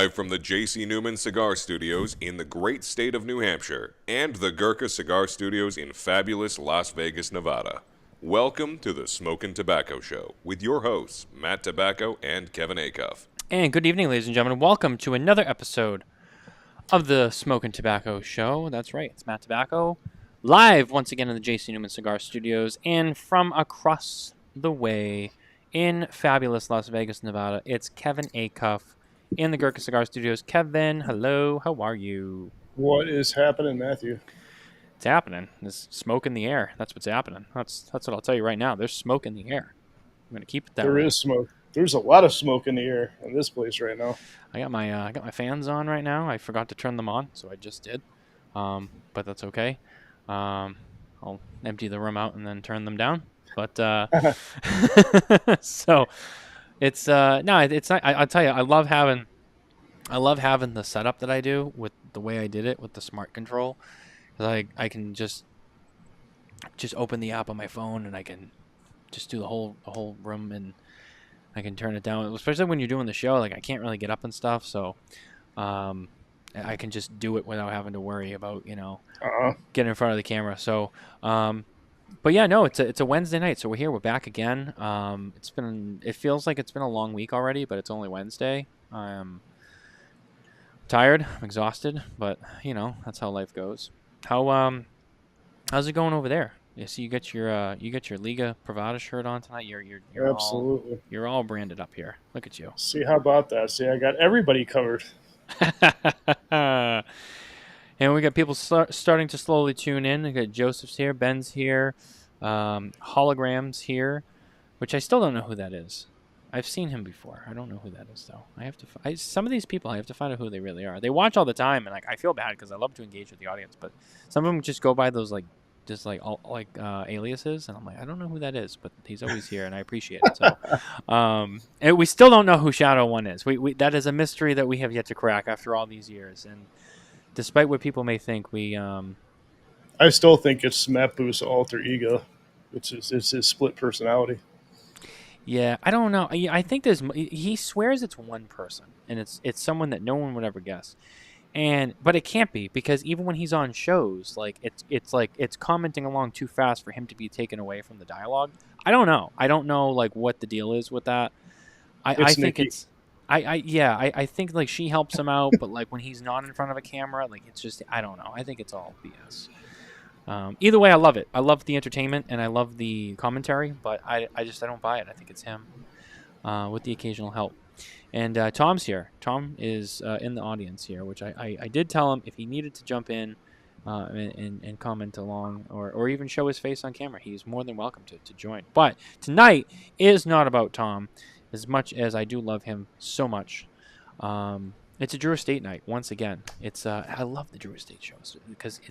Live from the J.C. Newman Cigar Studios in the great state of New Hampshire and the Gurkha Cigar Studios in fabulous Las Vegas, Nevada. Welcome to the Smokin Tabacco Show with your hosts, Matt Tobacco and Kevin Acuff. And good evening, ladies and gentlemen. Welcome to another episode of the Smokin Tabacco Show. That's right, it's Matt Tobacco, live once again in the J.C. Newman Cigar Studios, and from across the way in fabulous Las Vegas, Nevada, it's Kevin Acuff in the Gurkha Cigar Studios. Kevin, hello, how are you? What is happening, Matthew? It's happening. There's smoke in the air. That's what's happening. That's what I'll tell you right now. There's smoke in the air. I'm going to keep it that way. There is smoke. There's a lot of smoke in the air in this place right now. I got my fans on right now. I forgot to turn them on, so I just did. But that's okay. I'll empty the room out and then turn them down. But so it's no, it's not. I'll tell you, I love having the setup that I do with the way I did it with the smart control. 'Cause I can just open the app on my phone and I can just do the whole room, and I can turn it down, especially when you're doing the show. Like, I can't really get up and stuff, so I can just do it without having to worry about, getting in front of the camera. So, but yeah, no, it's a Wednesday night, so we're here. We're back again. It feels like it's been a long week already, but it's only Wednesday. I'm tired. I'm exhausted, but that's how life goes. How's it going over there? Yeah, so you got your Liga Privada shirt on tonight. You're Absolutely. You're all branded up here. Look at you. See, how about that? See, I got everybody covered. And we got people starting to slowly tune in. We got Joseph's here, Ben's here, Holograms here, which I still don't know who that is. I've seen him before. I don't know who that is though. I have to. Some of these people, I have to find out who they really are. They watch all the time, and I feel bad because I love to engage with the audience, but some of them just go by those aliases, and I'm like, I don't know who that is, but he's always here, and I appreciate it. So, and we still don't know who Shadow One is. We that is a mystery that we have yet to crack after all these years, and despite what people may think, I still think it's Matt Booth's alter ego. It's his split personality. Yeah, I don't know. I think he swears it's one person, and it's someone that no one would ever guess. But it can't be, because even when he's on shows, it's commenting along too fast for him to be taken away from the dialogue. I don't know. I don't know what the deal is with that. I think it's I think she helps him out, but when he's not in front of a camera, it's just, I don't know. I think it's all BS. Either way, I love it. I love the entertainment and I love the commentary, but I don't buy it. I think it's him, with the occasional help. And Tom's here. Tom is in the audience here, which I did tell him if he needed to jump in and comment along or even show his face on camera, he's more than welcome to join. But tonight is not about Tom, as much as I do love him so much. It's a Drew Estate night once again. It's I love the Drew Estate shows because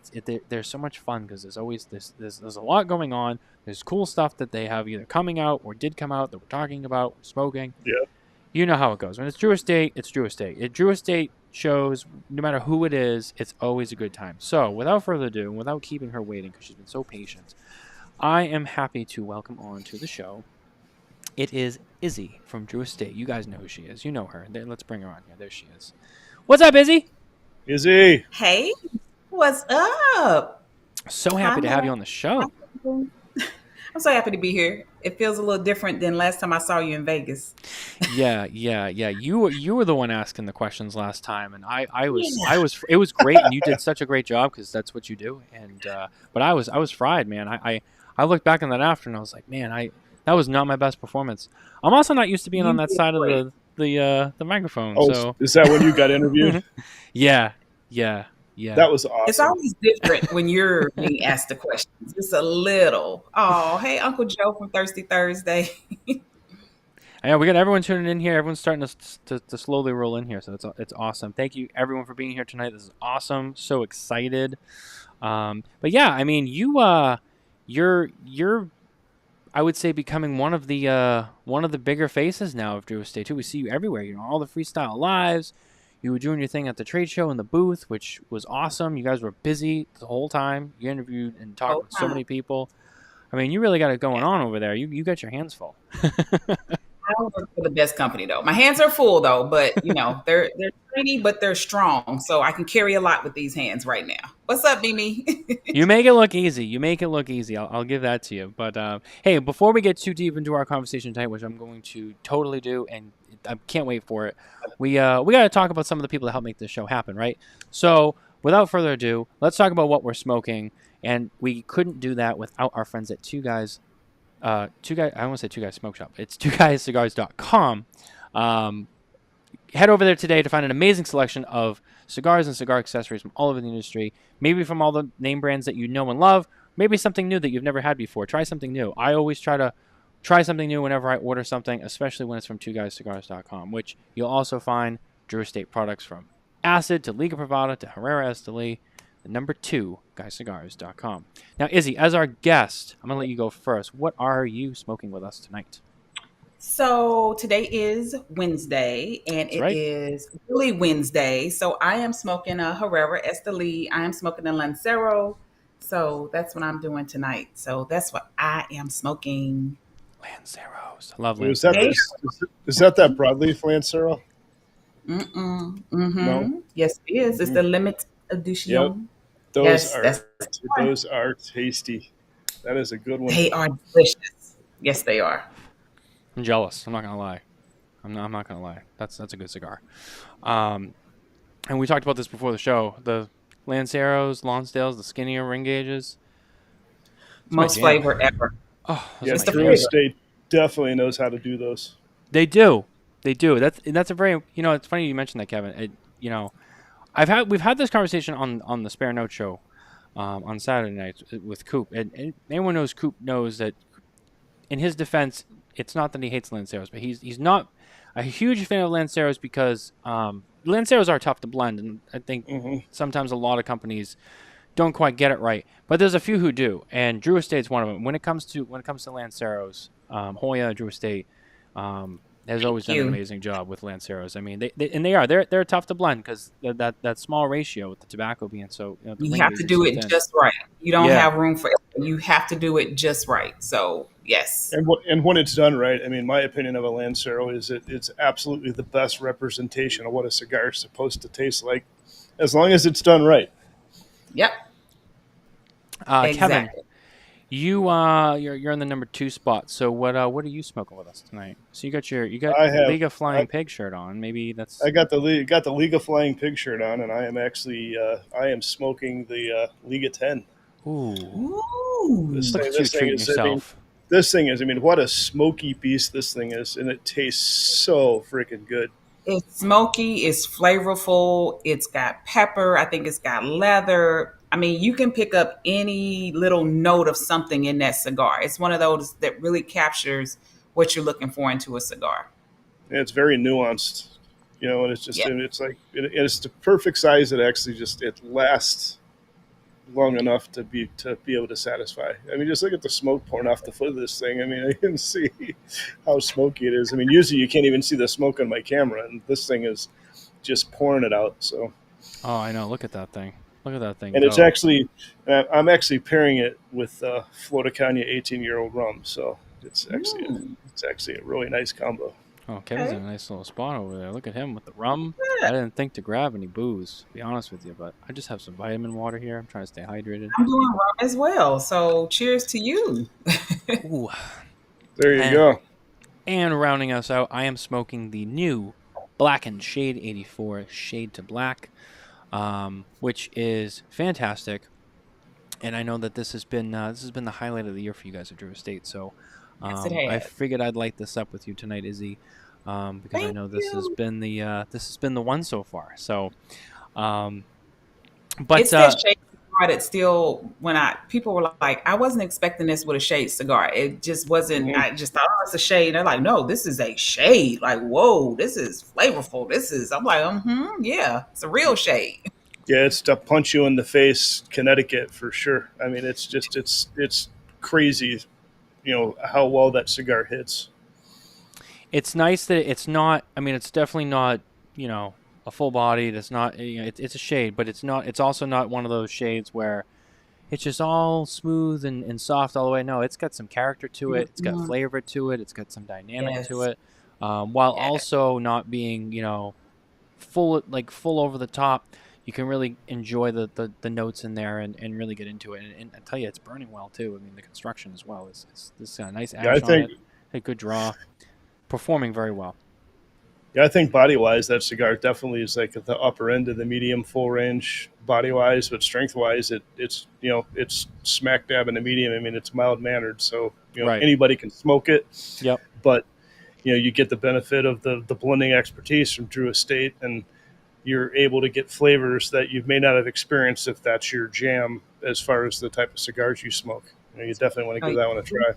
they're so much fun, because there's always there's a lot going on. There's cool stuff that they have either coming out or did come out that we're talking about, smoking. Yeah. You know how it goes. When it's Drew Estate, it's Drew Estate. Drew Estate shows, no matter who it is, it's always a good time. So without further ado, and without keeping her waiting because she's been so patient, I am happy to welcome on to the show. It is Izzy from Drew Estate. You guys know who she is. You know her. Let's bring her on here. There she is. What's up, Izzy? Izzy. Hey, what's up? So happy to have you on the show. I'm so happy to be here. It feels a little different than last time I saw you in Vegas. Yeah. You were the one asking the questions last time, and I was. It was great, and you did such a great job because that's what you do. And but I was fried, man. I looked back on that after, and I was like, man, that was not my best performance. I'm also not used to being on that side of the microphone. Oh, so is that when you got interviewed? Yeah. That was awesome. It's always different when you're being asked the questions. It's a little. Oh, hey, Uncle Joe from Thirsty Thursday. Yeah, we got everyone tuning in here. Everyone's starting to slowly roll in here, so it's awesome. Thank you, everyone, for being here tonight. This is awesome. So excited. But yeah, I mean, you're I would say becoming one of the bigger faces now of Drew Estate too. We see you everywhere. All the freestyle lives. You were doing your thing at the trade show in the booth, which was awesome. You guys were busy the whole time. You interviewed and talked with so many people. I mean, you really got it going on over there. You got your hands full. I work for the best company though. My hands are full though, but they're tiny but they're strong, so I can carry a lot with these hands right now. What's up, Mimi? You make it look easy. You make it look easy. I'll give that to you. But hey, before we get too deep into our conversation tonight, which I'm going to totally do, and I can't wait for it, we got to talk about some of the people that help make this show happen, right? So without further ado, let's talk about what we're smoking. And we couldn't do that without our friends at Two Guys. I want to say Two Guys Smoke Shop. It's twoguyscigars.com. Head over there today to find an amazing selection of cigars and cigar accessories from all over the industry. Maybe from all the name brands that you know and love. Maybe something new that you've never had before. Try something new. I always try to try something new whenever I order something, especially when it's from twoguyscigars.com, which you'll also find Drew Estate products from Acid to Liga Privada to Herrera Esteli. The number 2, guyscigars.com. Now, Izzy, as our guest, I'm going to let you go first. What are you smoking with us tonight? So today is Wednesday, and That's right. is really Wednesday. So I am smoking a Herrera Esteli. I am smoking a Lancero. So that's what I'm doing tonight. So that's what I am smoking. Lanceros. I love Is Lanceros. that broadleaf Lancero? No. Yes, it is. It's the limited edition. Yep. Yes, Those are tasty. That is a good one. They are delicious. Yes, they are. I'm jealous. I'm not gonna lie. I'm not gonna lie. That's a good cigar. And we talked about this before the show. The Lanceros, Lonsdales, the skinnier ring gauges. Most flavor ever. Oh, yes, Drew Estate definitely knows how to do those. They do. That's a very It's funny you mentioned that, Kevin. We've had this conversation on the Spare Note show on Saturday nights with Coop, and anyone knows Coop knows that. In his defense, it's not that he hates Lanceros, but he's not a huge fan of Lanceros because Lanceros are tough to blend, and I think sometimes a lot of companies don't quite get it right. But there's a few who do, and Drew Estate's one of them. When it comes to Lanceros, Hoya, Drew Estate has always done an amazing job with Lanceros. I mean, they're tough to blend because that small ratio with the tobacco being so. You have to do it just right. You don't have room for it. You have to do it just right. So yes. And when it's done right, I mean, my opinion of a Lancero is it's absolutely the best representation of what a cigar is supposed to taste like, as long as it's done right. Yep. Exactly. Kevin, you're in the number 2 spot. So what are you smoking with us tonight? So you got the Liga Flying Pig shirt on. Maybe that's. I got the Liga Flying Pig shirt on, and I am actually I am smoking the Liga 10. Ooh. This Look at you treating yourself. This thing is, what a smoky piece this thing is, and it tastes so freaking good. It's smoky, it's flavorful, it's got pepper, I think it's got leather. I mean, you can pick up any little note of something in that cigar. It's one of those that really captures what you're looking for into a cigar. And it's very nuanced, and it's just, and it's like, it's the perfect size that actually it lasts long enough to be able to satisfy. I mean, just look at the smoke pouring off the foot of this thing. I mean, I can see how smoky it is. I mean, usually you can't even see the smoke on my camera, and this thing is just pouring it out. So. Oh, I know. Look at that thing. And it's actually, I'm actually pairing it with Florida Canya 18-year-old rum. So it's actually a really nice combo. Oh, Kevin's in a nice little spot over there. Look at him with the rum. I didn't think to grab any booze, to be honest with you, but I just have some vitamin water here. I'm trying to stay hydrated. I'm doing rum as well, so cheers to you. Ooh. There you go. And rounding us out, I am smoking the new Blackened Shade 84 Shade to Black, which is fantastic. And I know that this has been the highlight of the year for you guys at Drew Estate. So I figured I'd light this up with you tonight, Izzy, because I know this has been the one so far. So, but it's that shade cigar that still, people were like, I wasn't expecting this with a shade cigar. It just wasn't. I just thought, it's a shade. They're like, no, this is a shade. Like, whoa, this is flavorful. I'm like, yeah, it's a real shade. Yeah, it's to punch you in the face, Connecticut for sure. I mean, it's just it's crazy. How well that cigar hits. It's nice that it's not. I mean, it's definitely not. A full bodied. It's not. It's a shade, but it's not. It's also not one of those shades where it's just all smooth and soft all the way. No, it's got some character to it. It's got flavor to it. It's got some dynamic to it. while also not being, full over the top. You can really enjoy the notes in there and really get into it. And I tell you, it's burning well too. I mean, the construction as well is this nice ash on it, a good draw, performing very well. Yeah, I think body wise, that cigar definitely is like at the upper end of the medium full range body wise, but strength wise, it's smack dab in the medium. I mean, it's mild mannered, so Right. anybody can smoke it. Yep. But you get the benefit of the blending expertise from Drew Estate, and you're able to get flavors that you may not have experienced if that's your jam as far as the type of cigars you smoke. You definitely want to give that one a try.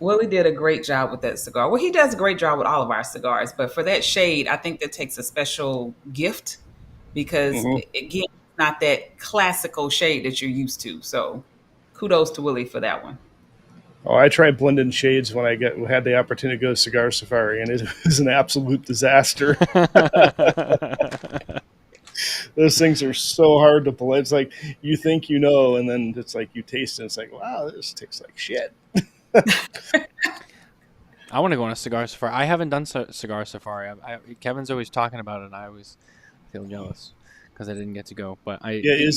Willie did a great job with that cigar. Well, he does a great job with all of our cigars, but for that shade, I think that takes a special gift because, again, it's not that classical shade that you're used to. So kudos to Willie for that one. Oh, I tried blending shades when I had the opportunity to go to Cigar Safari, and it was an absolute disaster. Those things are so hard to blend. It's like you think and then it's like you taste it, and it's like, wow, this tastes like shit. I want to go on a Cigar Safari. I haven't done Cigar Safari. Kevin's always talking about it, and I always feel jealous because I didn't get to go. But weird.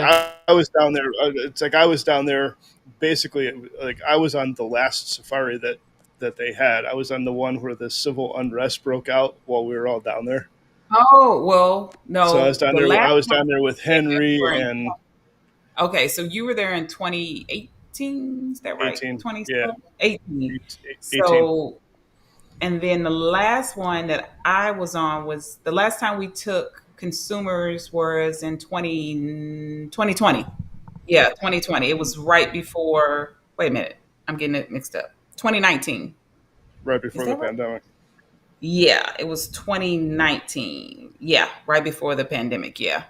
I was down there. It's like I was down there. Basically, like I was on the last safari that they had. I was on the one where the civil unrest broke out while we were all down there. Oh well, no. So I was down there. I was down there with Henry and. Okay, so you were there in 2018. Is that right? 18. 18. So, and then the last one that I was on was the last time we took consumers was in 2020. Yeah, 2020. It was right before. Wait a minute, I'm getting it mixed up. 2019. Right before the pandemic. Yeah, it was 2019. Yeah, right before the pandemic. Yeah.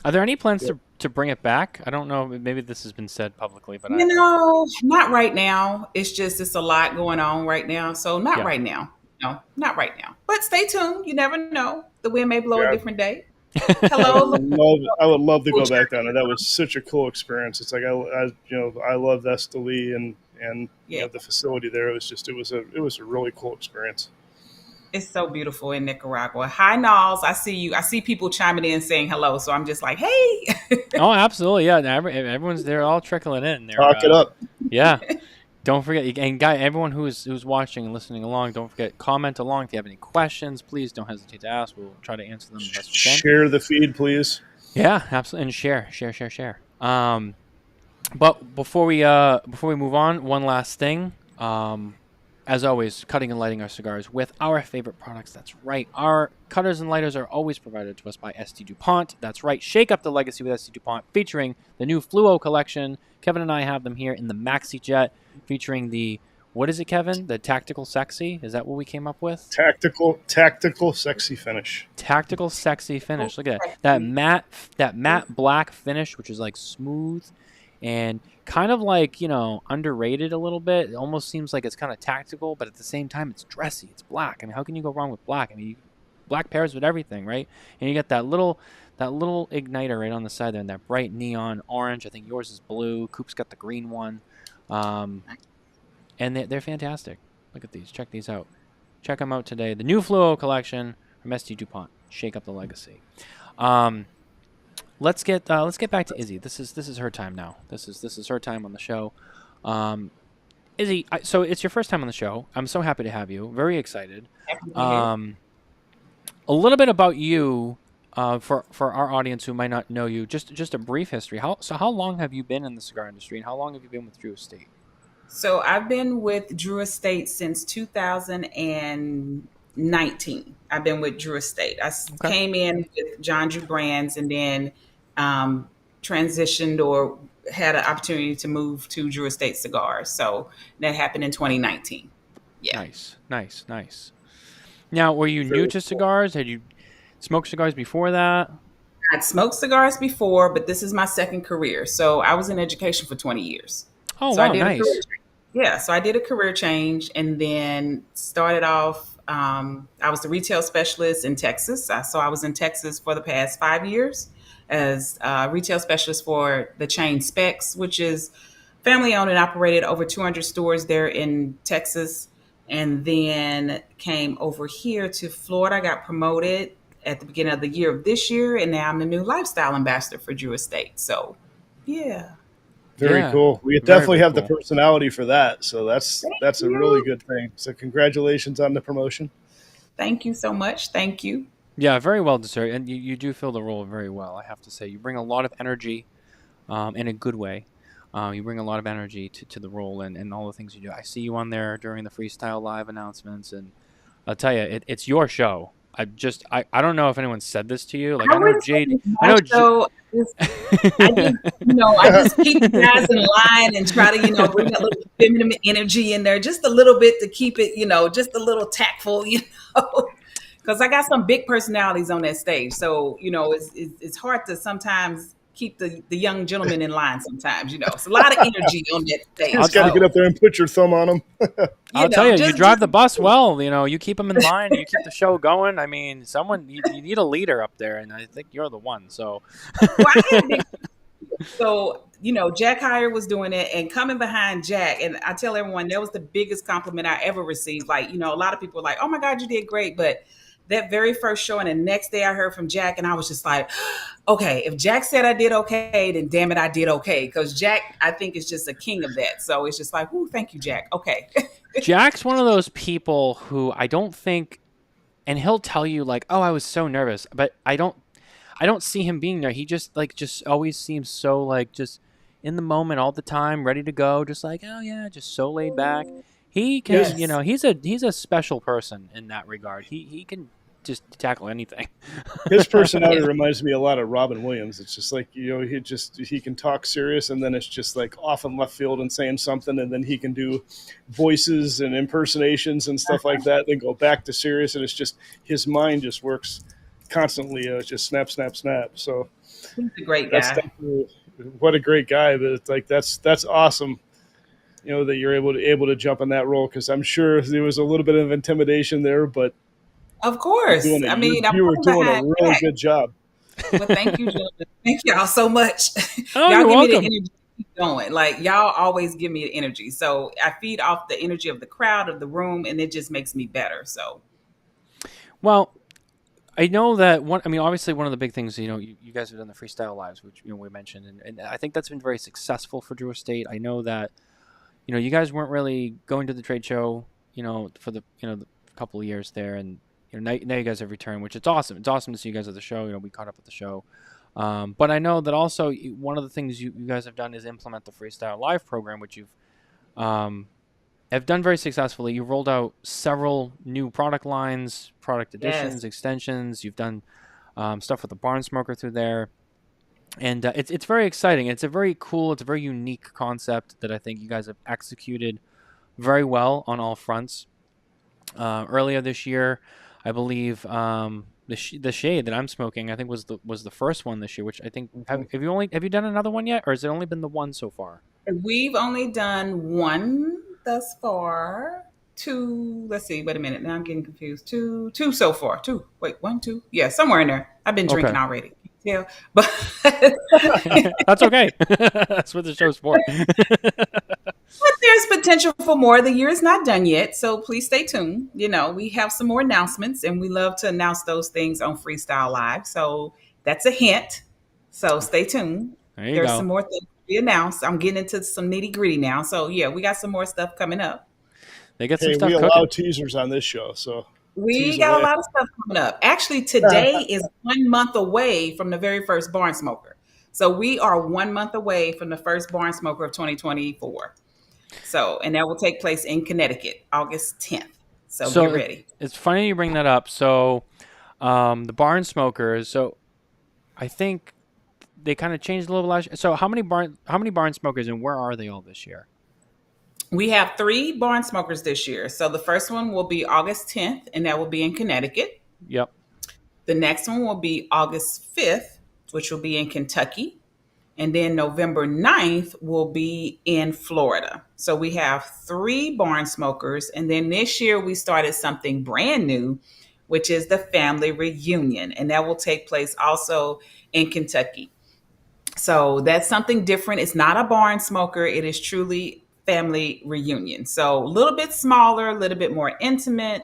Are there any plans to bring it back? I don't know. Maybe this has been said publicly, but not right now. It's a lot going on right now. So not right now. No, not right now. But stay tuned. You never know. The wind may blow a different day. Hello. I would love to go back down there. That was such a cool experience. It's like I loved Esteli and the facility there. It was a really cool experience. It's so beautiful in Nicaragua. Hi, Nalls. I see you. I see people chiming in saying hello. So I'm just like, hey. Oh, absolutely. Yeah. Everyone's there, all trickling in. Talk it up. Yeah. Don't forget, and everyone who's watching and listening along, don't forget, comment along if you have any questions. Please don't hesitate to ask. We'll try to answer them the best we can. Share the feed, please. Yeah, absolutely, and share. But before we move on, one last thing. As always, cutting and lighting our cigars with our favorite products. That's right. Our cutters and lighters are always provided to us by ST Dupont. That's right. Shake up the legacy with ST Dupont, featuring the new Fluo collection. Kevin and I have them here in the Maxi Jet, featuring the, what is it, Kevin? The Tactical Sexy? Is that what we came up with? Tactical Sexy finish. Tactical Sexy finish. Look at that. That matte black finish, which is like smooth and kind of like, underrated a little bit. It almost seems like it's kind of tactical, but at the same time, it's dressy. It's black. I mean, how can you go wrong with black? I mean, black pairs with everything, right? And you got that little igniter right on the side there, and that bright neon orange. I think yours is blue. Coop's got the green one. And they're fantastic. Look at these. Check these out. Check them out today. The new Fluo collection from ST Dupont. Shake up the legacy. Let's get back to Izzy. This is her time now. This is her time on the show. Izzy, so it's your first time on the show. I'm so happy to have you. Very excited. A little bit about you, for our audience who might not know you. Just a brief history. How long have you been in the cigar industry, and how long have you been with Drew Estate? So I've been with Drew Estate since 2019. I've been with Drew Estate. I came in with John Drew Brands and then transitioned or had an opportunity to move to Drew Estate Cigars. So that happened in 2019. Yeah. Nice. Now, were you new to cigars? Had you smoked cigars before that? I'd smoked cigars before, but this is my second career. So I was in education for 20 years. Oh, wow, nice. So I did a career change and then started off, I was the retail specialist in Texas. So I was in Texas for the past 5 years as a retail specialist for the chain Specs, which is family owned and operated, over 200 stores there in Texas. and then came over here to Florida. I got promoted at the beginning of the year of this year, and now I'm the new lifestyle ambassador for Drew Estate. So, yeah. Very Yeah, cool. We very, definitely very have the cool. personality for that. So Thank that's a really you. good thing. So congratulations on the promotion. Thank you so much. Thank you. Yeah, very well deserved, and you do fill the role very well. I have to say, you bring a lot of energy, in a good way. You bring a lot of energy to the role and all the things you do. I see you on there during the freestyle live announcements, and I'll tell you, it's your show. I don't know if anyone said this to you. Like I I know wouldn't say Jade. it's I my know. show. I just keep the guys in line and try to, bring that little feminine energy in there just a little bit to keep it, just a little tactful, because I got some big personalities on that stage. So, it's hard to sometimes keep the young gentlemen in line sometimes, It's a lot of energy on that stage. You just got to get up there and put your thumb on them. I'll tell you, you drive the bus well. You keep them in line. You keep the show going. I mean, you need a leader up there, and I think you're the one. So, Jack Heyer was doing it, and coming behind Jack, and I tell everyone that was the biggest compliment I ever received. Like, a lot of people were like, "Oh my God, you did great," but that very first show and the next day I heard from Jack, and I was just like, okay, if Jack said I did okay, then damn it, I did okay. Because Jack, I think, is just a king of that. So it's just like, ooh, thank you, Jack. Okay. Jack's one of those people who I don't think, and he'll tell you like, oh, I was so nervous, but I don't see him being there. He just always seems so like just in the moment all the time, ready to go, just like, oh yeah, just so laid back. He can, Yes. he's a special person in that regard. He can just tackle anything. His personality reminds me a lot of Robin Williams. It's just like, he can talk serious, and then it's just like off in left field and saying something, and then he can do voices and impersonations and stuff like that, then go back to serious, and it's just his mind just works constantly. It's just snap, snap, snap. So He's a great that's guy. definitely, what a great guy. But it's like that's awesome. That you're able to jump on that role, because I'm sure there was a little bit of intimidation there, but Of course. I mean, I'm you were doing a behind really Jack. good job. Well, thank you, gentlemen. Thank y'all so much. Oh, Y'all you're give me the welcome. energy to keep going. Like, y'all always give me the energy. So I feed off the energy of the crowd, of the room, and it just makes me better. So Well, I know that obviously one of the big things, you guys have done the freestyle lives, which we mentioned, and I think that's been very successful for Drew Estate. I know that, you guys weren't really going to the trade show, for the the couple of years there, and now you guys have returned, which it's awesome. It's awesome to see you guys at the show. We caught up at the show, but I know that also one of the things you guys have done is implement the freestyle live program, which you've have done very successfully. You've rolled out several new product lines, product additions, yes, extensions. You've done stuff with the barn smoker through there, and it's very exciting. It's a very cool, it's a very unique concept that I think you guys have executed very well on all fronts. Earlier this year, I believe the shade that I'm smoking, I think was the first one this year. Which I think have you done another one yet, or has it only been the one so far? we've only done one thus far. Two. Let's see. Wait a minute. Now I'm getting confused. Two so far. Two. Wait, one, two. Yeah, somewhere in there. I've been drinking Okay, already. Yeah, but that's okay. That's what the show's for. But there's potential for more. The year is not done yet, so please stay tuned. We have some more announcements, and we love to announce those things on Freestyle Live. So that's a hint. So stay tuned. There you There's go. some more things to be announced. I'm getting into some nitty gritty now. So yeah, we got some more stuff coming up. They get some Hey, stuff we allow cooking. teasers on this show, so We tease got a away. lot of stuff coming up. Actually, today is 1 month away from the very first barn smoker. So we are 1 month away from the first barn smoker of 2024. So, and that will take place in Connecticut, August 10th. So So get ready. it's funny you bring that up. So the barn smokers. So I think they kind of changed a little last year. So how many barn smokers, and where are they all this year? We have 3 barn smokers this year. So the first one will be August 10th, and that will be in Connecticut. Yep. The next one will be August 5th, which will be in Kentucky. And then November 9th will be in Florida. So we have 3 barn smokers. And then this year we started something brand new, which is the family reunion. And that will take place also in Kentucky. So that's something different. It's not a barn smoker. It is truly family reunion. So a little bit smaller, a little bit more intimate.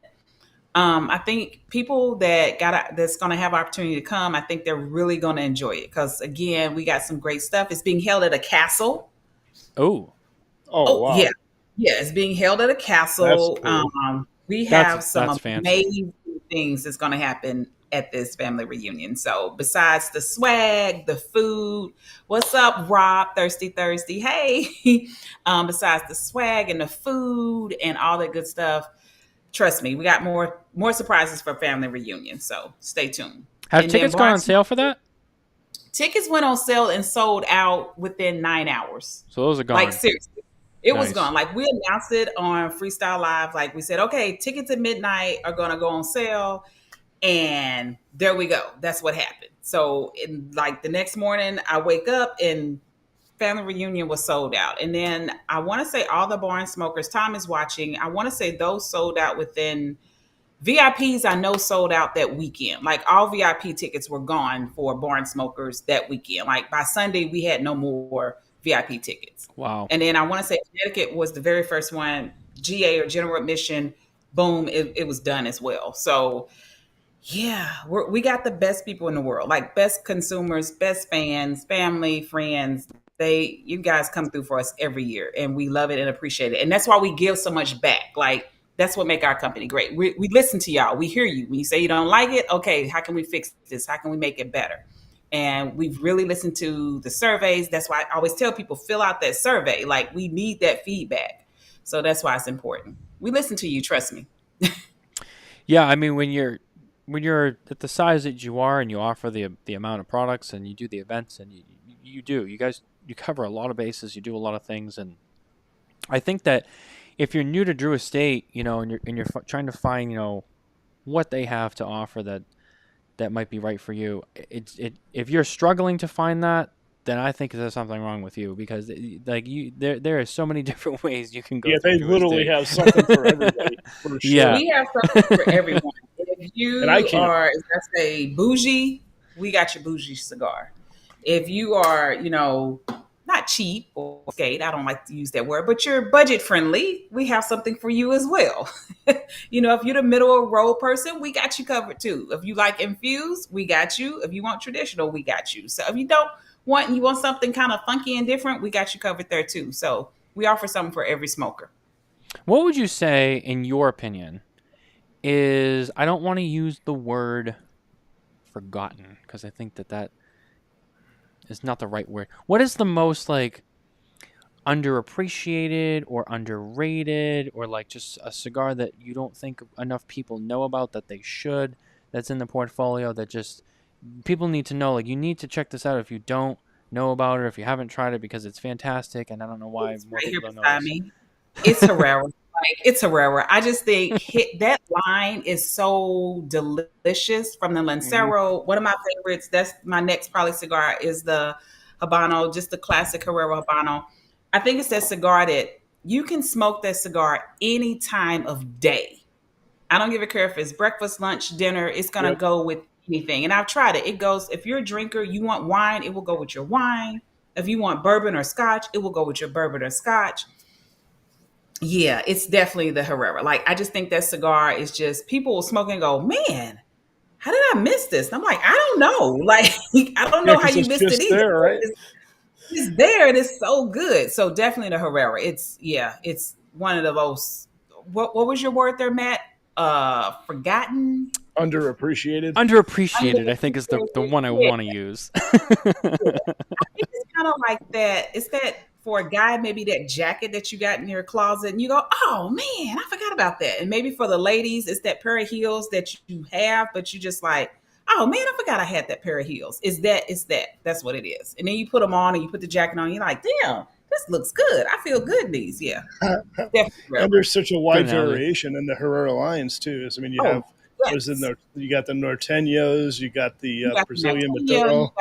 I think people that's going to have opportunity to come, I think they're really going to enjoy it because again, we got some great stuff. It's being held at a castle. Oh, Oh, wow. Yeah, yeah, it's being held at a That's castle. cool. We have that's some fancy. amazing things that's going to happen at this family reunion. So besides the swag, the food, what's up, Rob? Thirsty Thursday, hey. Besides the swag and the food and all that good stuff, trust me, we got more surprises for family reunion. So stay tuned. Have And tickets then gone on sale for that? Tickets went on sale and sold out within 9 hours. So those are gone. Like seriously. It was Nice. gone. Like we announced it on Freestyle Live. Like we said, okay, tickets at midnight are going to go on sale. And there we go. That's what happened. So like the next morning I wake up and family reunion was sold out. And then I want to say all the barn smokers, Tom is watching. I want to say those sold out within VIPs. I know sold out that weekend. Like all VIP tickets were gone for barn smokers that weekend. Like by Sunday, we had no more VIP tickets. Wow. And then I want to say Connecticut was the very first one, GA or general admission. Boom, it was done as well. So yeah, we got the best people in the world, like best consumers, best fans, family, friends. You guys come through for us every year, and we love it and appreciate it. And that's why we give so much back. Like that's what make our company great. We listen to y'all. We hear you. When you say you don't like it, okay, how can we fix this? How can we make it better? And we've really listened to the surveys. That's why I always tell people, fill out that survey. Like we need that feedback. So that's why it's important. We listen to you. Trust me. Yeah, I mean when you're at the size that you are and you offer the amount of products and you do the events and you cover a lot of bases, you do a lot of things, and I think that if you're new to Drew Estate, and you're trying to find, what they have to offer that might be right for you, if you're struggling to find that, then I think there's something wrong with you because there are so many different ways you can go. Yeah, they literally have something for everybody. For sure. Yeah. We have something for everyone. If you are, as I say, bougie, we got your bougie cigar. If you are, not cheap or skate, I don't like to use that word, but you're budget friendly, we have something for you as well. If you're the middle of road person, we got you covered too. If you like infused, we got you. If you want traditional, we got you. So if you want something kind of funky and different, we got you covered there too. So we offer something for every smoker. What would you say, in your opinion, is, I don't want to use the word forgotten because I think that is not the right word. What is the most underappreciated or underrated, or just a cigar that you don't think enough people know about that they should, that's in the portfolio that just people need to know? You need to check this out if you don't know about it, or if you haven't tried it, because it's fantastic, and I don't know why more people don't know this. It's Herrera. It's Herrera. I just think that line is so delicious from the Lancero. Mm-hmm. One of my favorites. That's my next probably cigar is the Habano, just the classic Herrera Habano. I think it's that cigar that you can smoke that cigar any time of day. I don't give a care if it's breakfast, lunch, dinner. It's going to go with anything. And I've tried it. It goes, if you're a drinker, you want wine, it will go with your wine. If you want bourbon or scotch, it will go with your bourbon or scotch. Yeah, it's definitely the Herrera. I just think that cigar is just, people will smoke and go, man, how did I miss this? And I'm like, I don't know. I don't know how you missed it either. There, right? It's there and it's so good. So definitely the Herrera. It's one of the most, what was your word there, Matt? Forgotten? Underappreciated, I think, is the one I want to use. I think it's kind of like that. It's that for a guy, maybe that jacket that you got in your closet and you go, oh man, I forgot about that. And maybe for the ladies, it's that pair of heels that you have, but you just like, oh man, I forgot I had that pair of heels. It's that. That's what it is. And then you put them on and you put the jacket on, you're like, damn, this looks good. I feel good in these. Yeah. And there's such a wide variation in the Herrera lines too. I mean, you have, you got the Norteños, you got the Brazilian Maduro.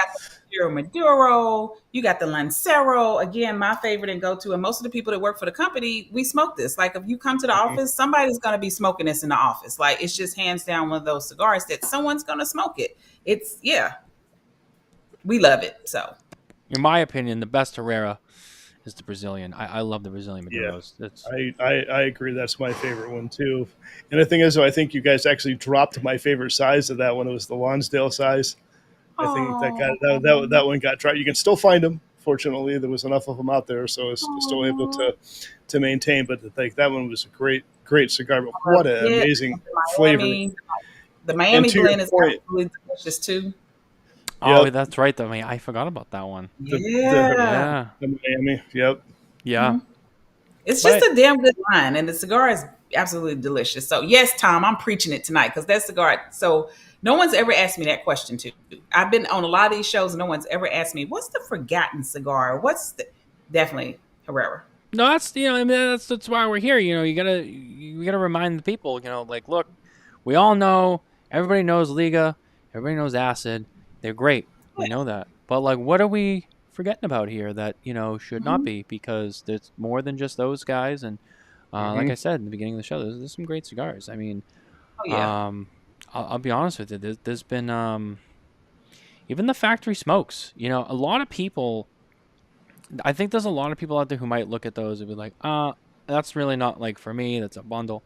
You got the Maduro, you got the Lancero. Again, my favorite and go-to, and most of the people that work for the company, we smoke this. If you come to the office, somebody's going to be smoking this in the office. It's just hands down one of those cigars that someone's going to smoke it. We love it. So, in my opinion, the best Herrera is the Brazilian. I love the Brazilian Maduros. It's I agree. That's my favorite one too. And the thing is, though, I think you guys actually dropped my favorite size of that one. It was the Lonsdale size. I think that one got dropped. You can still find them. Fortunately, there was enough of them out there, so I was still able to maintain. But I think that one was a great cigar. But what an amazing flavor! The Miami blend is absolutely delicious too. Oh, that's right. Though, I forgot about that one. Yeah, the Miami. Yep. Yeah. Mm-hmm. It's just a damn good line, and the cigar is absolutely delicious. So yes, Tom, I'm preaching it tonight because that cigar. So no one's ever asked me that question too. I've been on a lot of these shows, and no one's ever asked me, "What's the forgotten cigar?" Definitely Herrera. No, that's that's why we're here. You gotta remind the people. Like, look, we all know, everybody knows Liga, everybody knows Acid. They're great. We know that. But like, what are we forgetting about here that should not be? Because there's more than just those guys. And like I said in the beginning of the show, there's some great cigars. I mean, I'll be honest with you. There's been even the factory smokes. A lot of people. I think there's a lot of people out there who might look at those and be like, that's really not like for me. That's a bundle.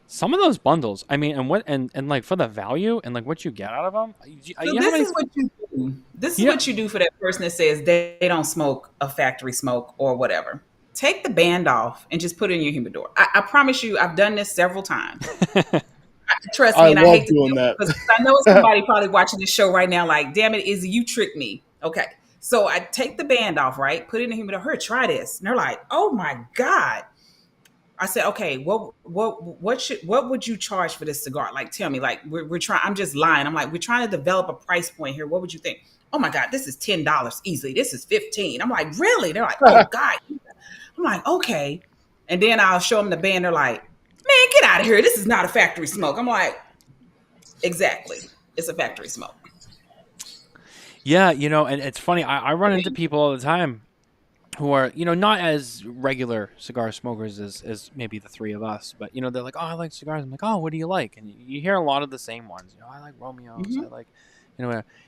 Some of those bundles, I mean, and like for the value and like what you get out of them. This is what you do. This is what you do for that person that says they don't smoke a factory smoke or whatever. Take the band off and just put it in your humidor. I promise you, I've done this several times. Trust me, and I hate doing that because I know somebody probably watching this show right now, like, damn it, Izzy, you tricked me. Okay, so I take the band off, right? Put it in the humidor. Here, try this, and they're like, oh my god. I said, okay, what would you charge for this cigar? Like, tell me, like, we're trying, I'm just lying. I'm like, we're trying to develop a price point here. What would you think? Oh my God, this is $10 easily. This is $15. I'm like, really? They're like, oh God. I'm like, okay. And then I'll show them the band. They're like, man, get out of here. This is not a factory smoke. I'm like, exactly. It's a factory smoke. Yeah. And it's funny. I run into people all the time who are, not as regular cigar smokers as maybe the three of us, but, they're like, oh, I like cigars. I'm like, oh, what do you like? And you hear a lot of the same ones. I like Romeos. I like,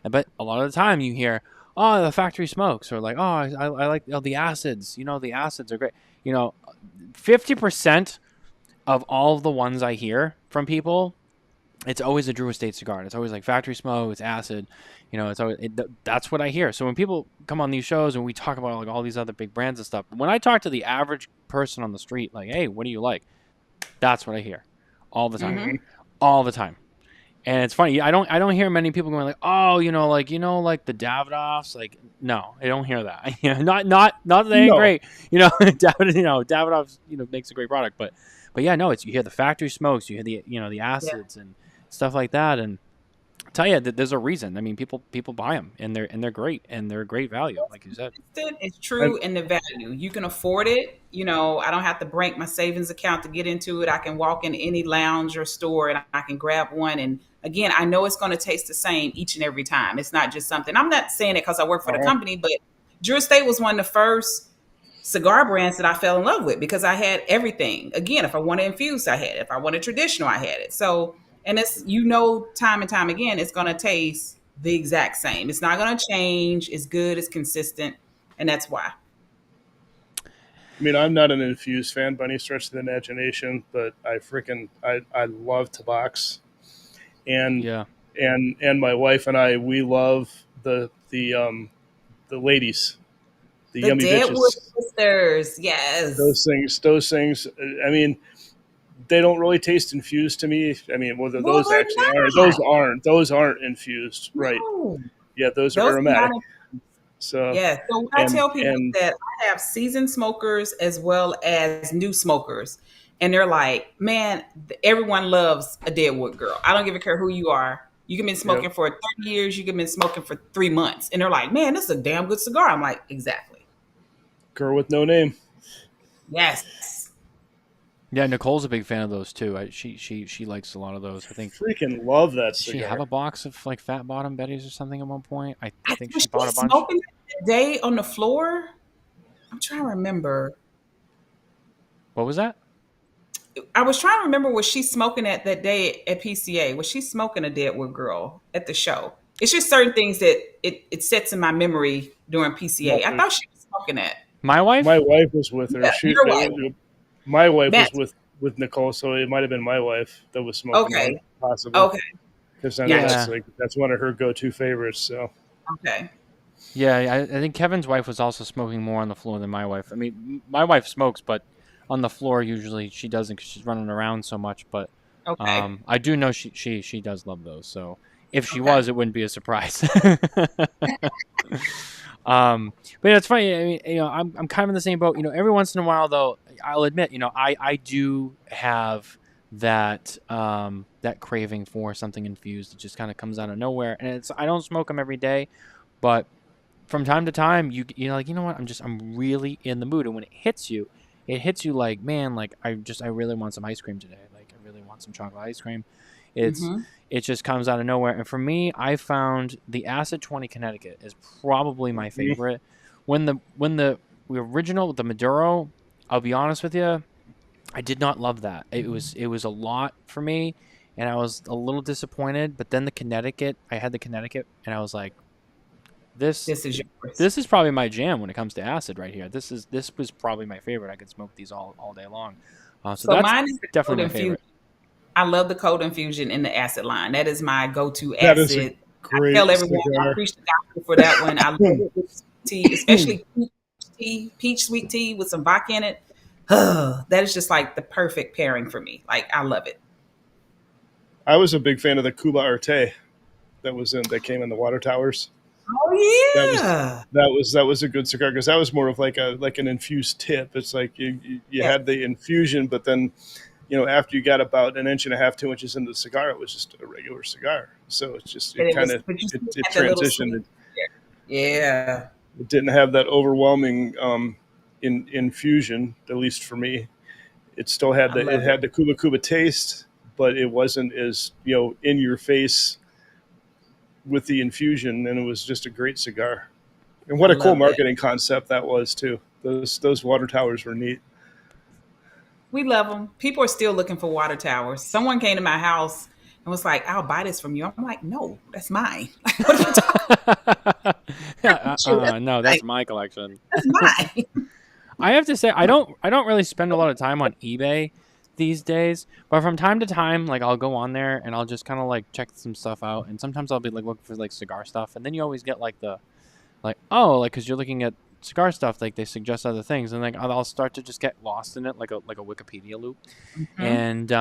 but a lot of the time you hear, oh, the factory smokes, or like, oh, I like the acids. The acids are great. 50% of all of the ones I hear from people, it's always a Drew Estate cigar. It's always like factory smoke, it's acid. It's always that's what I hear. So when people come on these shows and we talk about like all these other big brands and stuff, when I talk to the average person on the street, like, hey, what do you like? That's what I hear all the time, all the time. And it's funny. I don't hear many people going like, oh, like the Davidoffs. Like, no, I don't hear that. Not that they ain't great. Davidoffs makes a great product, but yeah, no, you hear the factory smokes, you hear the the acids and stuff like that, and I tell you that there's a reason. I mean, people buy them, and they're great, and they're a great value, like you said. It's true in the value. You can afford it. I don't have to break my savings account to get into it. I can walk in any lounge or store and I can grab one. And again, I know it's going to taste the same each and every time. It's not just something. I'm not saying it because I work for the company, but Drew Estate was one of the first cigar brands that I fell in love with because I had everything. Again, if I wanted infused, I had it. If I wanted traditional, I had it. So, and it's, time and time again, it's going to taste the exact same. It's not going to change. It's good. It's consistent. And that's why. I mean, I'm not an infused fan by any stretch of the imagination, but I love Tabacs. And my wife and I, we love the ladies. The Yummy Deadwood Bitches. Sisters, yes. Those things. I mean, they don't really taste infused to me. I mean, whether those actually are. Those aren't infused, right? No. Yeah, those are aromatic. So yeah. So what I tell people is that I have seasoned smokers as well as new smokers, and they're like, man, everyone loves a Deadwood girl. I don't give a care who you are. You can be smoking for 30 years. You can be smoking for 3 months, and they're like, man, this is a damn good cigar. I'm like, exactly. Girl with no name. Yes. Yeah, Nicole's a big fan of those too. She likes a lot of those. I think. Freaking love that cigar. Did she have a box of like Fat Bottom Betty's or something at one point? I think she bought a bunch. Smoking that day on the floor. I'm trying to remember. What was that? I was trying to remember, was she smoking at that day at PCA? Was she smoking a Deadwood girl at the show? It's just certain things that it sets in my memory during PCA. I thought she was smoking that. My wife? My wife was with her. Yeah, your wife. My wife Matt. was with Nicole, so it might have been my wife that was smoking Okay. out, possibly. Okay. Because I know Yeah. that's one of her go-to favorites. So Okay. Yeah, I think Kevin's wife was also smoking more on the floor than my wife. I mean, my wife smokes, but on the floor usually she doesn't because she's running around so much. But Okay. I do know she does love those. So if she Okay. was, it wouldn't be a surprise. But it's funny. I mean, I'm kind of in the same boat. Every once in a while, though, I'll admit, I do have that that craving for something infused. It just kind of comes out of nowhere, and I don't smoke them every day, but from time to time, you're like, you know what? I'm really in the mood, and when it hits you like, man, like I really want some ice cream today. Like I really want some chocolate ice cream. Mm-hmm. It just comes out of nowhere. And for me, I found the Acid 20 Connecticut is probably my favorite. When the original, the Maduro, I'll be honest with you, I did not love that. It was a lot for me, and I was a little disappointed. But then I had the Connecticut, and I was like, this This is yours. is probably my jam when it comes to acid right here. This was probably my favorite. I could smoke these all day long. So that's mine is the definitely my cold favorite. I love the cold infusion in the acid line. That is my go-to That is a acid. great I tell everyone cigar. I preach the gospel for that one. I love it with sweet tea, especially peach sweet tea with some vodka in it. That is just like the perfect pairing for me. Like I love it. I was a big fan of the Cuba Arte that came in the water towers. Oh yeah, That was a good cigar because that was more of like an infused tip. It's like you had the infusion, but then after you got about an inch and a half, 2 inches into the cigar, it was just a regular cigar. So it's just it transitioned. Yeah, it didn't have that overwhelming infusion, at least for me. It still had the Cuba taste, but it wasn't as in your face with the infusion, and it was just a great cigar. And what a cool marketing concept that was too. Those water towers were neat. We love them. People are still looking for water towers. Someone came to my house and was like, "I'll buy this from you." I'm like, "No, that's mine." Like, what are you talking about? No, that's my collection. That's mine. I have to say, I don't really spend a lot of time on eBay these days, but from time to time, like I'll go on there and I'll just kind of like check some stuff out, and sometimes I'll be like looking for like cigar stuff, and then you always get like because you're looking at cigar stuff, like they suggest other things, and like I'll start to just get lost in it like a Wikipedia loop. Mm-hmm. And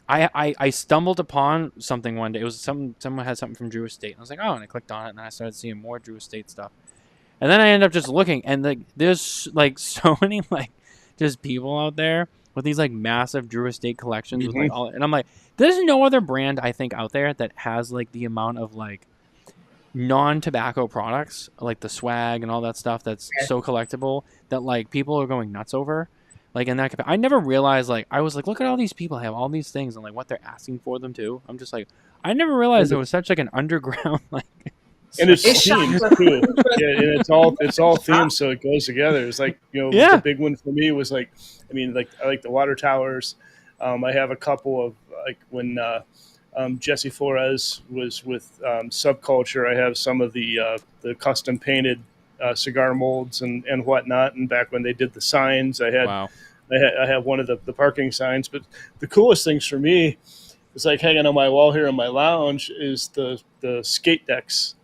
I stumbled upon something one day. It was someone had something from Drew Estate, and I was like, oh, and I clicked on it, and then I started seeing more Drew Estate stuff, and then I ended up just looking, and like there's like so many like just people out there with these like massive Drew Estate collections with like all, and I'm like, there's no other brand I think out there that has like the amount of like non-tobacco products like the swag and all that stuff that's so collectible that like people are going nuts over. Like in that I never realized, like I was like, look at all these people have all these things and like what they're asking for them too. I'm just like, I never realized there was such like an underground like. And it's themed too. Yeah, and it's all themed, so it goes together. It's like the big one for me was like, I mean, like I like the water towers. I have a couple of like when Jesse Flores was with Subculture. I have some of the custom painted cigar molds and whatnot. And back when they did the signs, I have one of the parking signs. But the coolest things for me is like hanging on my wall here in my lounge is the skate decks.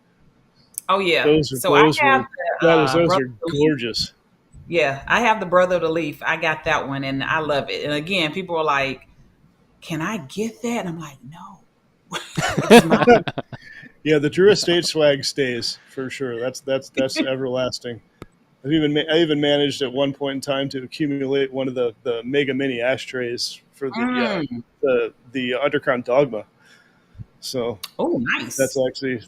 Oh yeah, those are gorgeous. Yeah, I have the Brother of the Leaf. I got that one, and I love it. And again, people are like, "Can I get that?" And I'm like, "No." It's mine. Yeah, the Drew Estate swag stays for sure. That's everlasting. I even managed at one point in time to accumulate one of the Mega Mini ashtrays for the Underground Dogma. So nice. That's actually a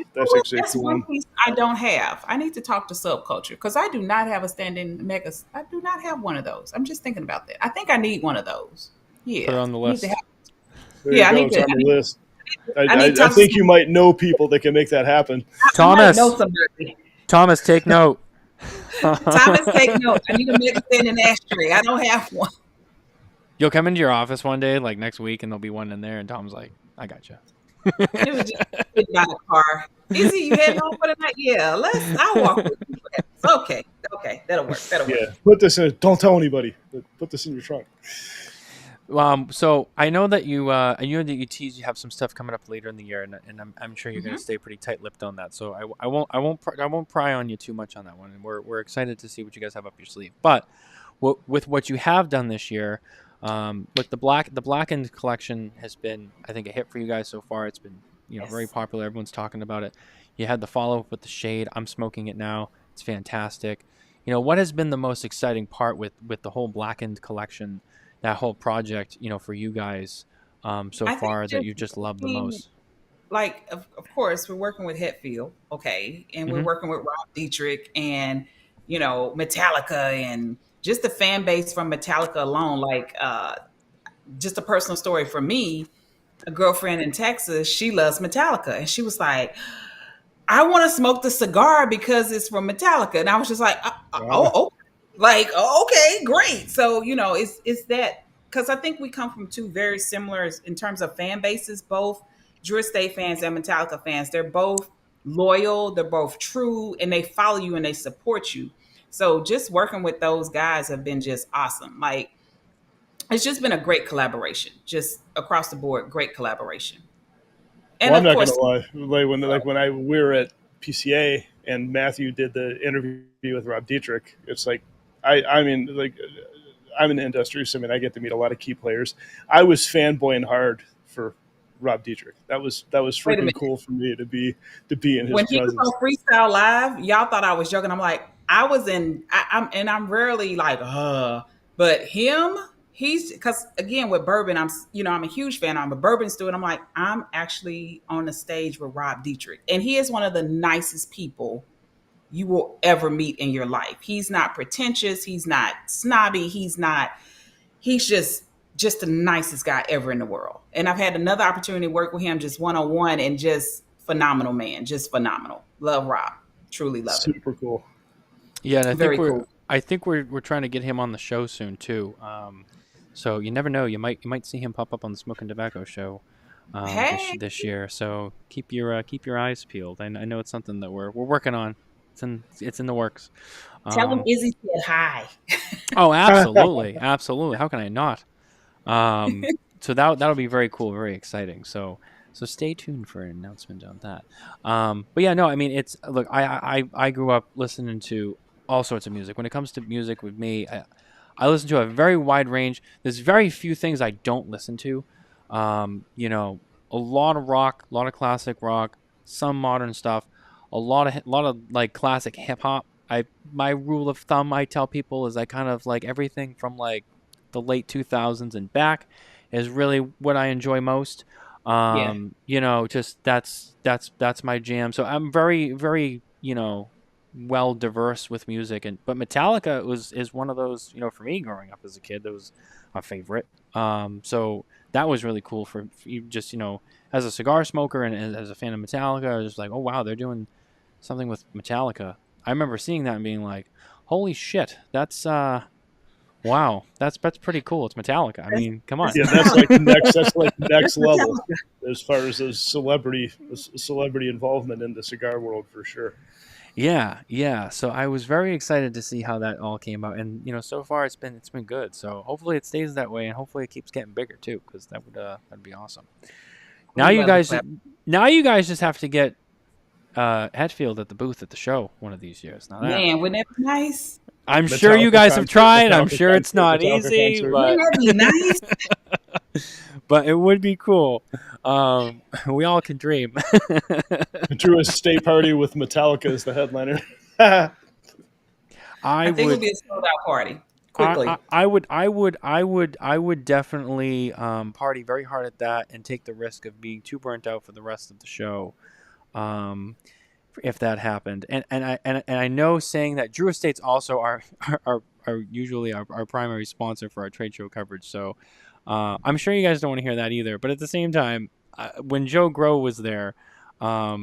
cool one piece I don't have. I need to talk to Subculture because I do not have a standing mega. I do not have one of those. I'm just thinking about that. I think I need one of those. Yeah, put it on the list. I need to. On the list. I think you might know people that can make that happen. Thomas, I know somebody. Thomas, take note. Thomas, take note. I need a mega standing ashtray. I don't have one. You'll come into your office one day, like next week, and there'll be one in there, and Tom's like, I got you. It was just by the car. Izzy, you heading home for the night? Yeah, I'll walk with you. It's okay. Okay, that'll work. That'll work. Yeah, put this in. Don't tell anybody. Put this in your trunk. So I know that you tease you have some stuff coming up later in the year, and I'm sure you're going to stay pretty tight-lipped on that. So I won't pry on you too much on that one, and we're excited to see what you guys have up your sleeve. But with what you have done this year, look, the Blackened collection has been, I think, a hit for you guys so far. It's been very popular. Everyone's talking about it. You had the follow-up with the Shade. I'm smoking it now. It's fantastic. What has been the most exciting part with the whole Blackened collection? That whole project, for you guys so far that you just love the most? Like, of course, we're working with Hetfield, okay? And we're working with Rob Dietrich and, Metallica, and just the fan base from Metallica alone. Like, just a personal story for me, a girlfriend in Texas, she loves Metallica. And she was like, I want to smoke the cigar because it's from Metallica. And I was just like, oh, okay, great. So, it's that, because I think we come from two very similar in terms of fan bases, both Drew Estate fans and Metallica fans. They're both loyal, they're both true, and they follow you and they support you. So just working with those guys have been just awesome. Like, it's just been a great collaboration, just across the board, great collaboration. And I'm not going to lie. When we were at PCA and Matthew did the interview with Rob Dietrich, it's like, I'm in the industry, so I get to meet a lot of key players. I was fanboying hard for Rob Dietrich. That was freaking cool for me to be in his presence. When he was on Freestyle Live, y'all thought I was joking. I'm like, I'm rarely like, but him, because again with bourbon, I'm a huge fan. I'm a bourbon student. I'm like, I'm actually on the stage with Rob Dietrich, and he is one of the nicest people you will ever meet in your life. He's not pretentious. He's not snobby. He's just the nicest guy ever in the world. And I've had another opportunity to work with him just one-on-one, and just phenomenal man, just phenomenal. Love Rob. Truly love him. Super cool. Yeah, and I think we're trying to get him on the show soon too. So you never know, you might see him pop up on the Smokin Tabacco show this year. So keep your eyes peeled. I know it's something that we're working on. It's in the works. Tell him Izzy said hi. Oh, absolutely, absolutely. How can I not? So that'll be very cool, very exciting. So stay tuned for an announcement on that. But yeah, no, it's look. I grew up listening to all sorts of music. When it comes to music with me, I listen to a very wide range. There's very few things I don't listen to. A lot of rock, a lot of classic rock, some modern stuff. A lot of like classic hip hop. My rule of thumb I tell people is I kind of like everything from like the late 2000s and back is really what I enjoy most. Just that's my jam. So I'm very, very, well diverse with music, but Metallica is one of those, for me growing up as a kid, that was my favorite. So that was really cool for you, just, as a cigar smoker and as a fan of Metallica. I was just like, oh wow, they're doing something with Metallica. I remember seeing that and being like, holy shit, that's wow, that's pretty cool. It's Metallica. I mean, come on. Yeah, that's like next level as far as celebrity involvement in the cigar world, for sure. Yeah. So I was very excited to see how that all came out, and so far it's been good. So hopefully it stays that way, and hopefully it keeps getting bigger too, because that'd be awesome. Now you guys just have to get Hetfield at the booth at the show one of these years. Now man, wouldn't that be nice? I'm sure you guys have tried. I'm sure it's not easy, but wouldn't that be nice? But it would be cool. We all can dream. Drew Estate party with Metallica as the headliner. I think it would be a sold out party. Quickly. I would definitely party very hard at that and take the risk of being too burnt out for the rest of the show, if that happened. And I know, saying that, Drew Estate's also are usually our primary sponsor for our trade show coverage. So I'm sure you guys don't want to hear that either. But at the same time, when Joe Grow was there a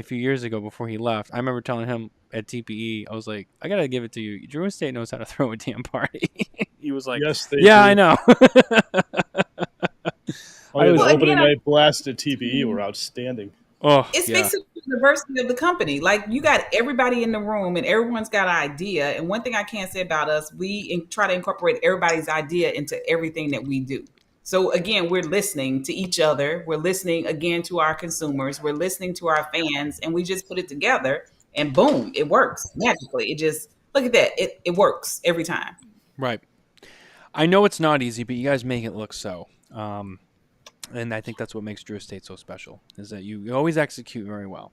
few years ago before he left, I remember telling him at TPE, I was like, I gotta give it to you. Drew Estate knows how to throw a damn party. He was like, yes, yeah, do. I know. The opening night blast at TPE were outstanding. It speaks to diversity of the company. Like you got everybody in the room and everyone's got an idea. And one thing I can't say about us, try to incorporate everybody's idea into everything that we do. So again, we're listening to each other. We're listening again to our consumers. We're listening to our fans, and we just put it together and boom, it works magically. It just, look at that. It works every time. Right. I know it's not easy, but you guys make it look so. And I think that's what makes Drew Estate so special, is that you always execute very well.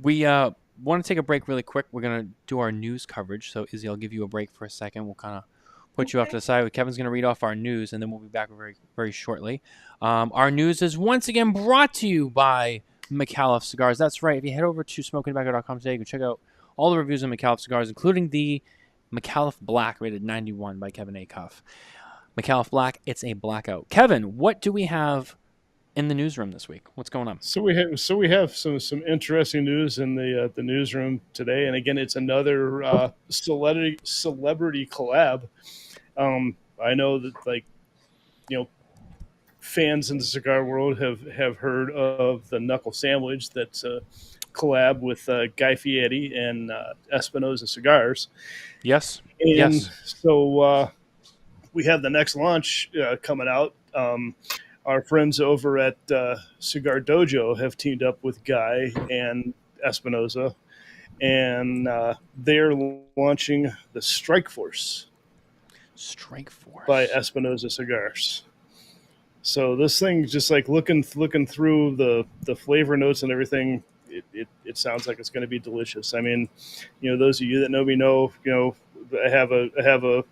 We want to take a break really quick. We're going to do our news coverage. So, Izzy, I'll give you a break for a second. We'll kind of put you off to the side. Kevin's going to read off our news, and then we'll be back very, very shortly. Our news is once again brought to you by Micallef Cigars. That's right. If you head over to SmokinTabacco.com today, you can check out all the reviews on Micallef Cigars, including the Micallef Black, rated 91 by Kevin A. Cuff. Micallef Black, it's a blackout. Kevin, what do we have in the newsroom this week? What's going on? So we have some interesting news in the newsroom today, and again, it's another celebrity collab. I know that fans in the cigar world have heard of the knuckle sandwich that's a collab with Guy Fieri and Espinosa Cigars. Yes. And yes. So we have the next launch coming out. Our friends over at Cigar Dojo have teamed up with Guy and Espinosa, and they're launching the Strike Force. Strike Force by Espinosa Cigars. So this thing, just like looking through the flavor notes and everything, it sounds like it's going to be delicious. I mean, those of you that know me know, I have a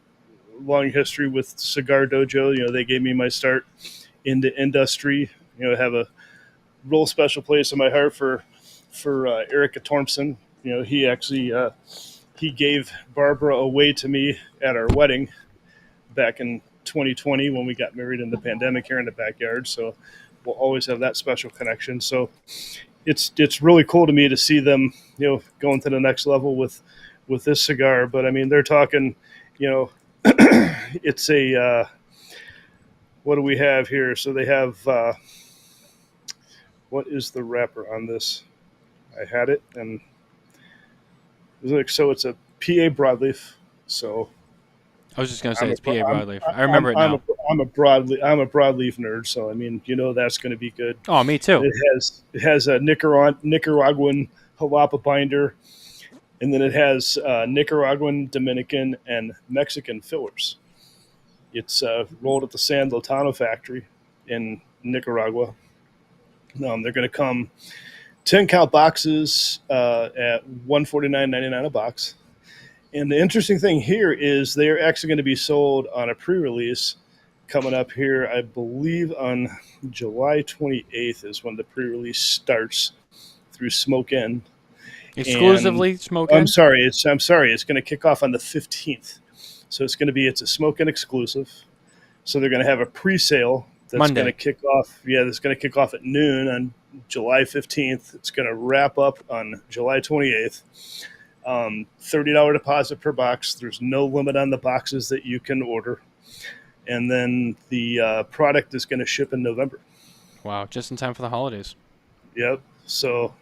long history with Cigar Dojo. They gave me my start into industry. I have a real special place in my heart for Erica Thompson. He actually he gave Barbara away to me at our wedding back in 2020 when we got married in the pandemic here in the backyard. So we'll always have that special connection. So it's really cool to me to see them, going to the next level with this cigar. But I mean, they're talking, it's a, what do we have here? So they have, what is the wrapper on this? I had it, and so it's a PA broadleaf. So I was just going to say it's PA broadleaf. I remember it now. I'm a broadleaf nerd, so I mean, that's going to be good. Oh, me too. It has a Nicaraguan jalapa binder, and then it has Nicaraguan, Dominican, and Mexican fillers. It's rolled at the San Lotano factory in Nicaragua. They're going to come 10-count boxes at $149.99 a box. And the interesting thing here is they're actually going to be sold on a pre-release coming up here, I believe on July 28th is when the pre-release starts through Smokin. Exclusively Smokin? I'm sorry. It's going to kick off on the 15th. So it's a Smokin exclusive. So they're going to have a pre-sale that's going to kick off. Yeah, that's going to kick off at noon on July 15th. It's going to wrap up on July 28th. $30 deposit per box. There's no limit on the boxes that you can order. And then the product is going to ship in November. Wow, just in time for the holidays. Yep. So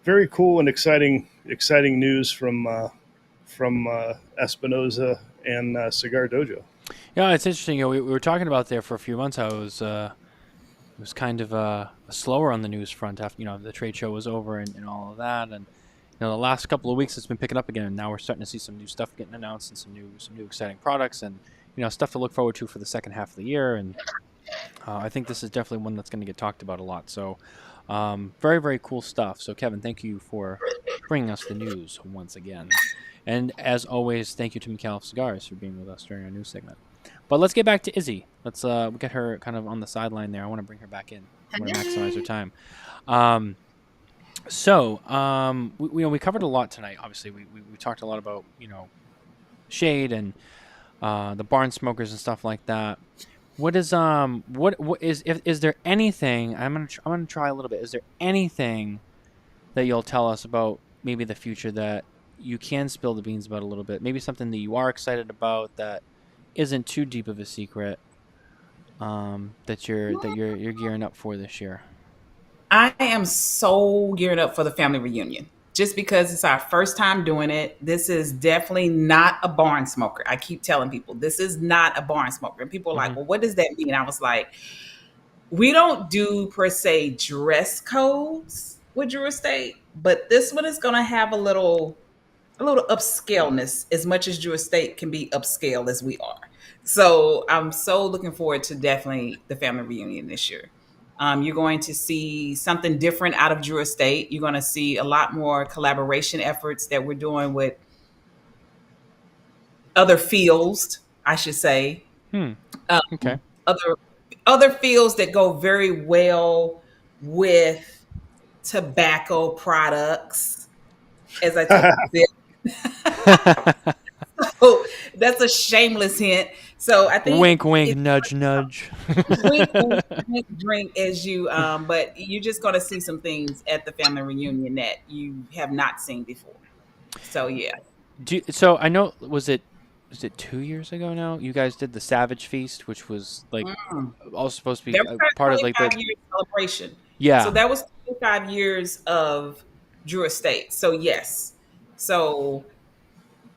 very cool and exciting news from Espinosa and Cigar Dojo. Yeah, it's interesting. We were talking about there for a few months how it was kind of slower on the news front after the trade show was over and all of that, and the last couple of weeks it's been picking up again, and now we're starting to see some new stuff getting announced and some new exciting products, and stuff to look forward to for the second half of the year. And I think this is definitely one that's going to get talked about a lot. So very, very cool stuff. So Kevin, thank you for bringing us the news once again. And as always, thank you to Micallef Cigars for being with us during our news segment. But let's get back to Izzy. Let's get her kind of on the sideline there. I want to bring her back in. I want to maximize her time. We covered a lot tonight. Obviously, we talked a lot about shade and the barn smokers and stuff like that. What is is there anything? I'm gonna try a little bit. Is there anything that you'll tell us about maybe the future that you can spill the beans about a little bit? Maybe something that you are excited about that isn't too deep of a secret that you're gearing up for this year. I am so geared up for the family reunion just because it's our first time doing it. This is definitely not a barn smoker. I keep telling people this is not a barn smoker. And people are like, well, what does that mean? I was like, we don't do per se dress codes with Drew Estate, but this one is going to have a little upscaleness as much as Drew Estate can be upscale as we are. So I'm so looking forward to definitely the family reunion this year. You're going to see something different out of Drew Estate. You're going to see a lot more collaboration efforts that we're doing with other fields, I should say. Okay. Other fields that go very well with tobacco products, as I told you. So that's a shameless hint. So I think wink, wink, nudge, nudge. Drink, drink as you, but you're just going to see some things at the family reunion that you have not seen before. So yeah. So I know, was it 2 years ago now? You guys did the Savage Feast, which was like also supposed to be That was our part of like 25 the year celebration. yeah. So that was 25 years of Drew Estate. So yes. So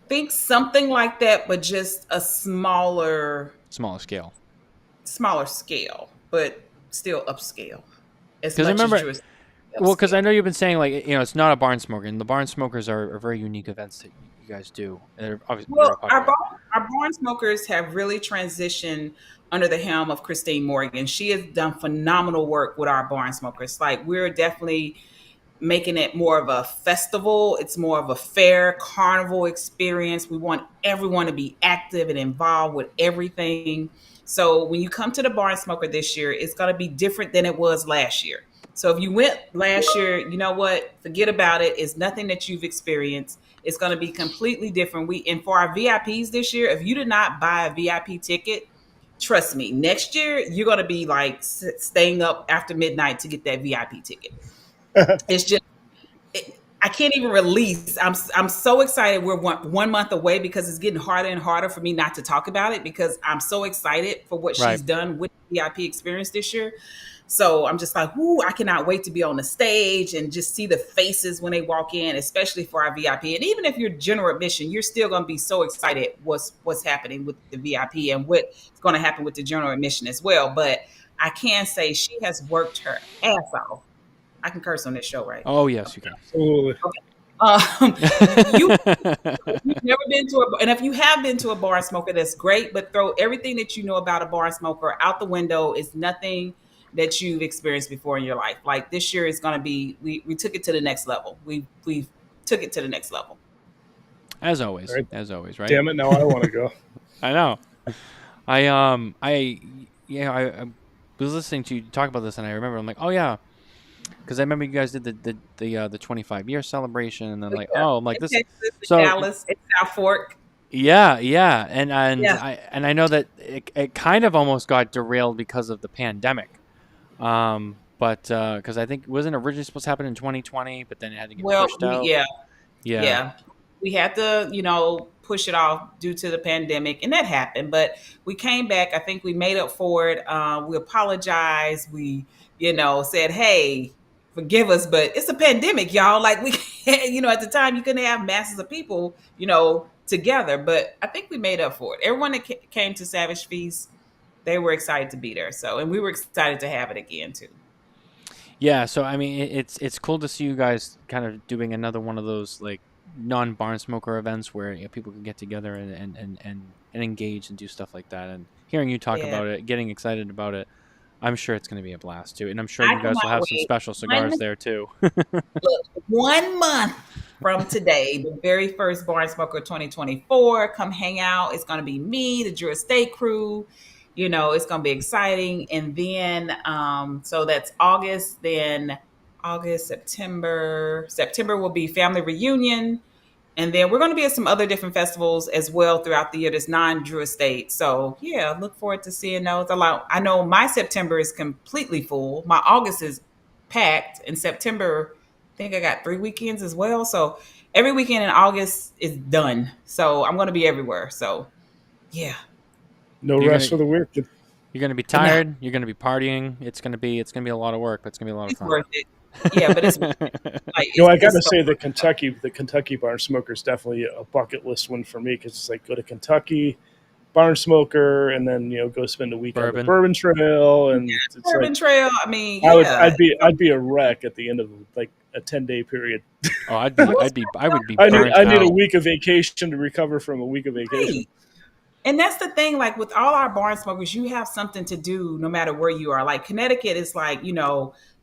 think something like that, but just a smaller scale. Smaller scale, but still upscale. As Because I much remember, as Drew Estate. well, because I know you've been saying like it's not a barn smoker, and the barn smokers are very unique events that you guys do. And they're obviously Well, very popular. our barn smokers have really transitioned under the helm of Christine Morgan. She has done phenomenal work with our barn smokers. Like we're definitely making it more of a festival. It's more of a fair carnival experience. We want everyone to be active and involved with everything. So when you come to the barn smoker this year, it's going to be different than it was last year. So if you went last year, you know what? Forget about it. It's nothing that you've experienced. It's going to be completely different. And for our VIPs this year, if you did not buy a VIP ticket, trust me, next year you're going to be like staying up after midnight to get that VIP ticket. It's just I can't even release. I'm so excited. We're 1 month away because it's getting harder and harder for me not to talk about it because I'm so excited for what she's done with the VIP experience this year. So I'm just like, I cannot wait to be on the stage and just see the faces when they walk in, especially for our VIP. And even if you're general admission, you're still going to be so excited what's happening with the VIP and what's going to happen with the general admission as well. But I can say she has worked her ass off. I can curse on this show, right? Oh yes, you can. Absolutely. You've never been to and if you have been to a barn smoker, that's great. But throw everything that you know about a barn smoker out the window. It's nothing that you've experienced before in your life. Like this year is going to be, we took it to the next level. We took it to the next level. As always, right. Right? Damn it! Now I want to go. I know. I was listening to you talk about this, and I remember I'm like, oh yeah. Because I remember you guys did the 25-year celebration, and then I'm like this. Texas, so Dallas, it's South Fork. Yeah, and I know that it kind of almost got derailed because of the pandemic, but because I think it wasn't originally supposed to happen in 2020, but then it had to get pushed out. Yeah. We had to push it off due to the pandemic, and that happened. But we came back. I think we made up for it. We apologized. We said, hey, forgive us, but it's a pandemic, y'all. Like we can't, at the time you couldn't have masses of people, together. But I think we made up for it. Everyone that came to Savage Feast, they were excited to be there. So, and we were excited to have it again too. Yeah. So, I mean, it's cool to see you guys kind of doing another one of those like non-barn smoker events where people can get together and engage and do stuff like that. And hearing you talk about it, getting excited about it, I'm sure it's going to be a blast too. And I'm sure you guys will have some special cigars there too. Look, 1 month from today, the very first Barn Smoker 2024, come hang out. It's going to be me, the Drew Estate crew. It's going to be exciting. And then, so that's August, then August, September will be family reunion. And then we're going to be at some other different festivals as well throughout the year. There's 9 Drew Estate. So yeah, look forward to seeing those. I know my September is completely full. My August is packed. And September, I think I got 3 weekends as well. So every weekend in August is done. So I'm going to be everywhere. So yeah. No rest for the wicked. You're gonna be tired. You're gonna be partying. It's gonna be a lot of work, but it's gonna be a lot of It's fun. worth it. Yeah, but it's like, I got to say the Kentucky barn smoker is definitely a bucket list one for me, because it's like go to Kentucky barn smoker and then go spend a week on the Bourbon Trail, and it's Bourbon like, Trail. I mean, I'd be a wreck at the end of like a 10-day period. Oh, I would be. I need a week of vacation to recover from a week of vacation. Right. And that's the thing, like with all our barn smokers, you have something to do no matter where you are. Like Connecticut is like,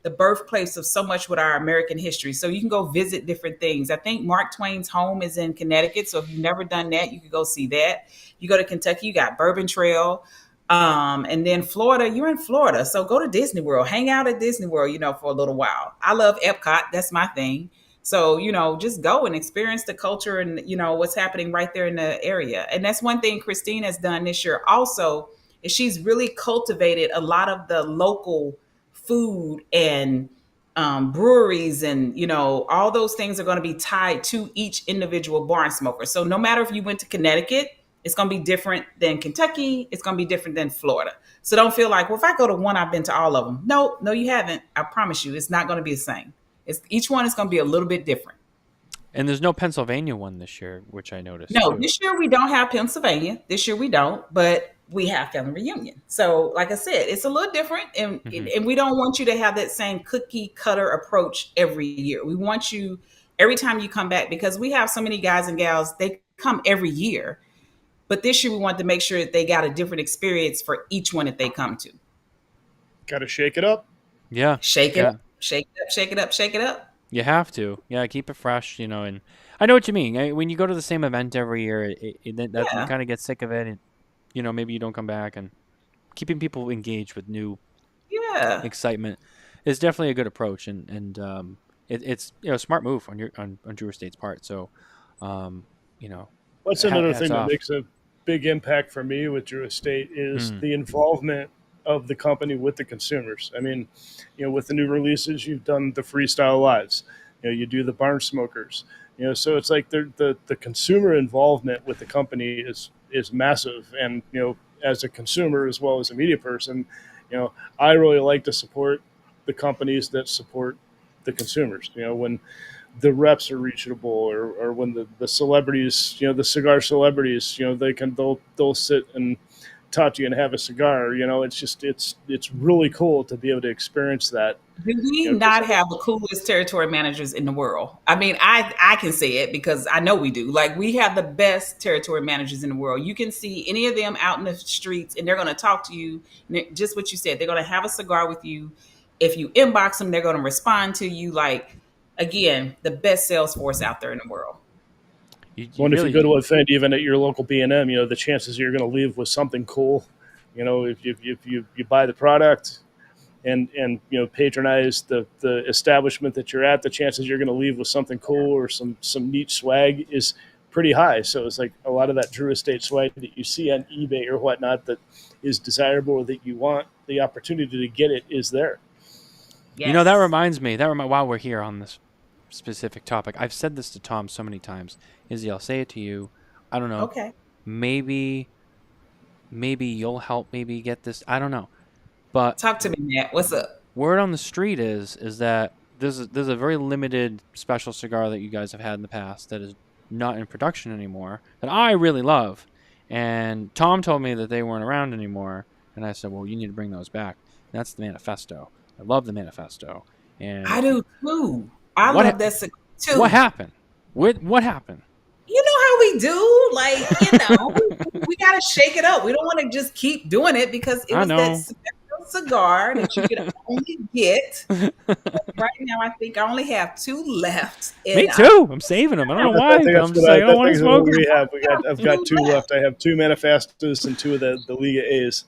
the birthplace of so much with our American history. So you can go visit different things. I think Mark Twain's home is in Connecticut. So if you've never done that, you could go see that. You go to Kentucky, you got Bourbon Trail. And then Florida, you're in Florida. So go to Disney World, hang out at Disney World, for a little while. I love Epcot. That's my thing. So, just go and experience the culture and, what's happening right there in the area. And that's one thing Christine has done this year also, is she's really cultivated a lot of the local food and breweries, and, all those things are going to be tied to each individual barn smoker. So no matter if you went to Connecticut, it's going to be different than Kentucky. It's going to be different than Florida. So don't feel like, well, if I go to one, I've been to all of them. No, you haven't. I promise you, it's not going to be the same. Each one is going to be a little bit different. And there's no Pennsylvania one this year, which I noticed. No, this year we don't have Pennsylvania. This year we don't, but we have Family Reunion. So like I said, it's a little different. And we don't want you to have that same cookie cutter approach every year. We want you, every time you come back, because we have so many guys and gals, they come every year. But this year we want to make sure that they got a different experience for each one that they come to. Got to shake it up. Yeah. Shake it up. Shake it up. You have to. Yeah, keep it fresh, and I know what you mean. When you go to the same event every year, you kind of get sick of it, and maybe you don't come back. And keeping people engaged with new excitement is definitely a good approach, and it's a smart move on Drew Estate's part. So, what's another thing that makes a big impact for me with Drew Estate is the involvement of the company with the consumers. I mean, with the new releases, you've done the freestyle lives, you do the barn smokers, so it's like the consumer involvement with the company is massive. And, as a consumer, as well as a media person, I really like to support the companies that support the consumers, when the reps are reachable, or when the celebrities, the cigar celebrities, they'll sit and talk to you and have a cigar. It's really cool to be able to experience that. Do we not have the coolest territory managers in the world? I mean, I can say it because I know we do. Like, we have the best territory managers in the world. You can see any of them out in the streets and they're going to talk to you. Just what you said, they're going to have a cigar with you. If you inbox them, they're going to respond to you. Like, again, the best sales force out there in the world. If you go to an event, even at your local B&M, the chances you're going to leave with something cool. If you buy the product and patronize the establishment that you're at, the chances you're going to leave with something cool or some neat swag is pretty high. So it's like a lot of that Drew Estate swag that you see on eBay or whatnot that is desirable, or that you want the opportunity to get it, is there. Yes. That reminds me. While we're here on this specific topic, I've said this to Tom so many times. Izzy, I'll say it to you. I don't know. Okay. Maybe you'll help maybe get this. I don't know. But talk to me, Matt. What's up? Word on the street is that there's a very limited special cigar that you guys have had in the past that is not in production anymore that I really love. And Tom told me that they weren't around anymore. And I said, well, you need to bring those back. And that's the Manifesto. I love the Manifesto. And I do too. I love that cigar too. What happened? What happened? You know how we do, like, we got to shake it up. We don't want to just keep doing it because it was that special cigar that you could only get. Right now, I think I only have 2 left. Me too. I'm saving them. I don't know why. I'm just like, I don't want to smoke them. I've got 2 left. I have 2 Manifestos and 2 of the Liga A's.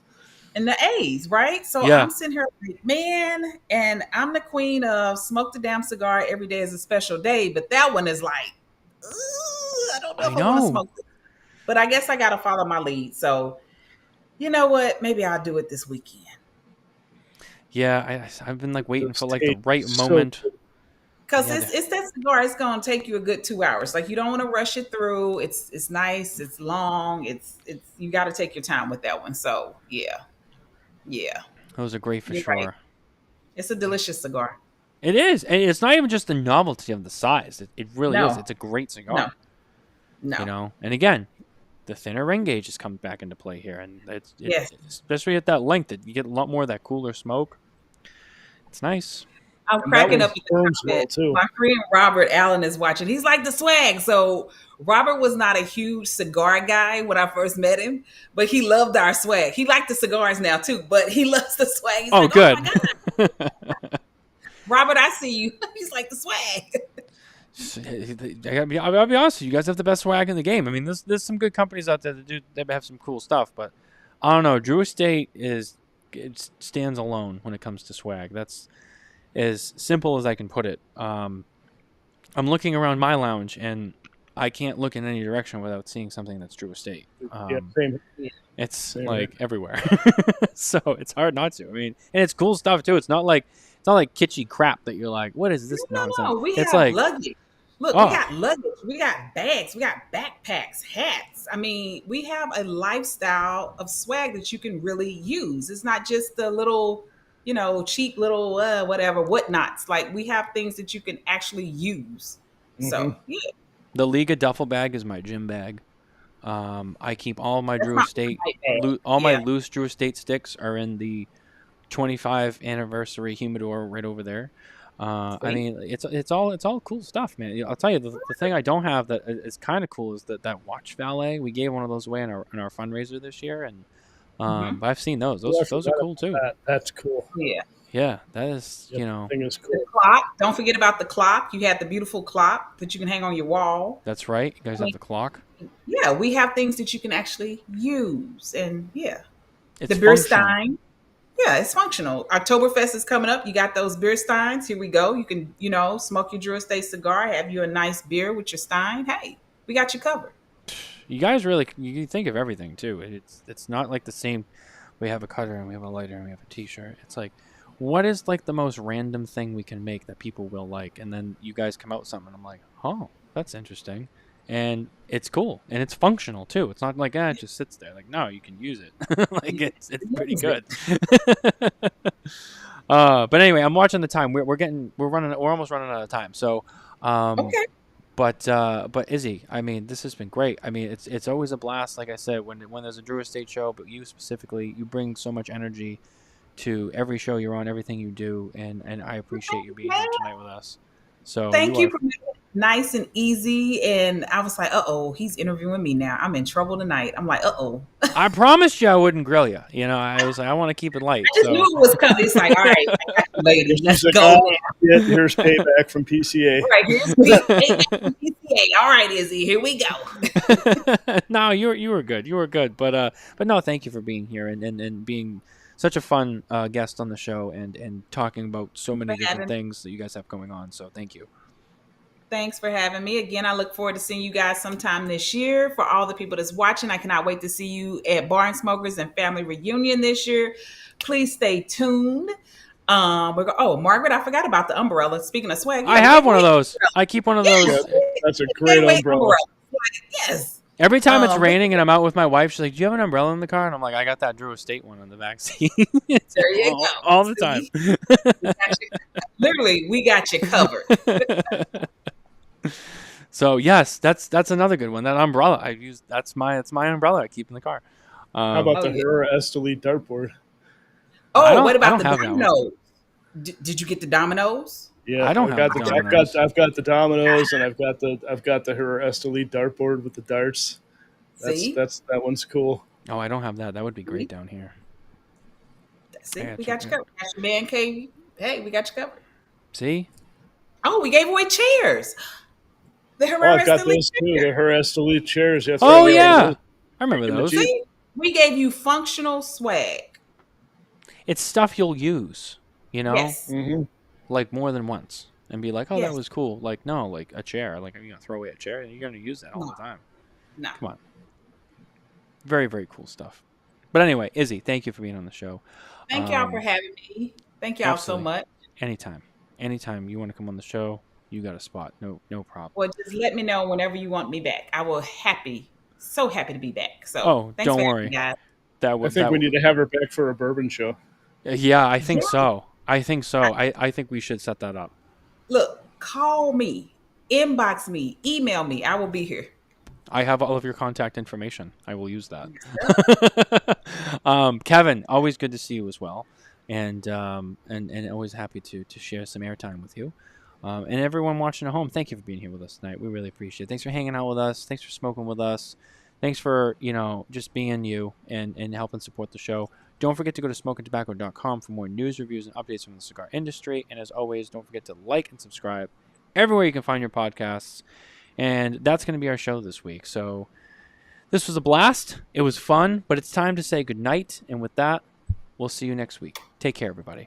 And the A's, right? So I'm sitting here like, man, and I'm the queen of smoke the damn cigar every day is a special day. But that one is like, I don't know if I want to smoke it. But I guess I got to follow my lead. So, you know what? Maybe I'll do it this weekend. Yeah, I've been like waiting for like the right moment. Because it's that cigar. It's going to take you a good 2 hours. Like, you don't want to rush it through. It's nice. It's long. It's you got to take your time with that one. So, yeah. Yeah, Those are great for you're sure. right. It's a delicious cigar. It is, and it's not even just the novelty of the size. It really is. No, It's a great no, cigar. no. And again, the thinner ring gauge has come back into play here, and Yes. especially at that length, you get a lot more of that cooler smoke. It's nice. I'm And that cracking one up at the burns well comment. too. My friend Robert Allen is watching. He's like the swag. So Robert was not a huge cigar guy when I first met him, but he loved our swag. He liked the cigars now too, but he loves the swag. He's like, good. oh my God, Robert, I see you. He's like the swag. I'll be honest with you, you guys have the best swag in the game. I mean, there's some good companies out there that have some cool stuff, but I don't know. Drew Estate stands alone when it comes to swag. That's as simple as I can put it. I'm looking around my lounge and I can't look in any direction without seeing something that's Drew Estate. Same. It's Same like here. everywhere, so it's hard not to. I mean, and it's cool stuff too. It's not like kitschy crap that you're like, what is this nonsense? No. We It's have like luggage. Look, we got luggage. We got bags. We got backpacks, hats. I mean, we have a lifestyle of swag that you can really use. It's not just the little, cheap little whatever whatnots. Like we have things that you can actually use. So yeah, the Liga duffel bag is my gym bag. I keep all my Drew Estate, my loose Drew Estate sticks are in the 25 anniversary humidor right over there. I mean, it's all cool stuff, man. I'll tell you, the thing I don't have that is kind of cool is that watch valet. We gave one of those away in our fundraiser this year, and but I've seen those. Those are cool too. That's cool. Yeah, that is thing is cool. The clock. Don't forget about the clock. You had the beautiful clock that you can hang on your wall. That's right. You guys have the clock. Yeah, we have things that you can actually use, and it's the beer functional. stein. Yeah, it's functional. Oktoberfest is coming up. You got those beer steins. Here we go. You can, smoke your Drew Estate cigar, have you a nice beer with your stein. Hey, we got you covered. You guys really you think of everything too. It's not like the same. We have a cutter and we have a lighter and we have a T-shirt. It's like, what is like the most random thing we can make that people will like? And then you guys come out with something. And I'm like, oh, that's interesting. And it's cool and it's functional too. It's not like it just sits there. Like, no, you can use it. Like it's pretty good. But anyway, I'm watching the time. We're almost running out of time. So Okay. But Izzy, I mean, this has been great. I mean, it's always a blast. Like I said, when there's a Drew Estate show, but you specifically, you bring so much energy to every show you're on, everything you do, and I appreciate you being here tonight with us. So Thank you for making it nice and easy. And I was like, he's interviewing me now. I'm in trouble tonight. I'm like, I promised you I wouldn't grill you. I was like, I want to keep it light. I just knew it was coming. It's like, all right, lady, let's go now. Here's payback from PCA. Right, here's payback from PCA. All right, Izzy, here we go. No, you were good. You were good. But no, thank you for being here and being such a fun guest on the show and talking about so many different things that you guys have going on. So thank you. Thanks for having me. Again, I look forward to seeing you guys sometime this year. For all the people that's watching, I cannot wait to see you at Barn Smokers and Family Reunion this year. Please stay tuned. Margaret, I forgot about the umbrella. Speaking of swag, I have one of those. I keep one of those. That's a great umbrella. Yes. Every time it's raining and I'm out with my wife, she's like, "Do you have an umbrella in the car?" And I'm like, "I got that Drew Estate one on the back seat." There you go. All the time. Literally, we got you covered. So yes, that's another good one. That umbrella I use. That's my umbrella I keep in the car. How about the Herrera Esteli dartboard? What about the dominoes? Did you get the dominoes? Yeah, I don't have the dominoes. I've got the dominoes, and I've got the Herrera Esteli dartboard with the darts. That one's cool. Oh, I don't have that. That would be great down here. See, we got you covered. Got your man cave. Hey, we got you covered. See? Oh, we gave away chairs. The Herrera I've got Esteli those too. The Herrera Esteli chairs. Yes, oh yeah, I remember those. See, we gave you functional swag. It's stuff you'll use, Yes. Mm-hmm. like more than once, and be like, "Oh, Yes. that was cool." Like, no, like a chair. Like, are you gonna throw away a chair? You're gonna use that all the time. No. Come on. Very, very cool stuff. But anyway, Izzy, thank you for being on the show. Thank y'all for having me. Thank y'all absolutely. so much. Anytime you want to come on the show, you got a spot. No problem. Well, just let me know whenever you want me back. I will so happy to be back. So don't for worry. me, guys. I think we need to have her back for a bourbon show. Yeah, I think so. I think we should set that up. Look, call me, inbox me, email me. I will be here. I have all of your contact information. I will use that. Kevin, always good to see you as well, and always happy to share some airtime with you. And everyone watching at home, thank you for being here with us tonight. We really appreciate it. Thanks for hanging out with us. Thanks for smoking with us. Thanks for just being you and helping support the show. Don't forget to go to smokintabacco.com for more news, reviews, and updates from the cigar industry. And as always, don't forget to like and subscribe everywhere you can find your podcasts. And that's going to be our show this week. So this was a blast. It was fun, but it's time to say goodnight. And with that, we'll see you next week. Take care, everybody.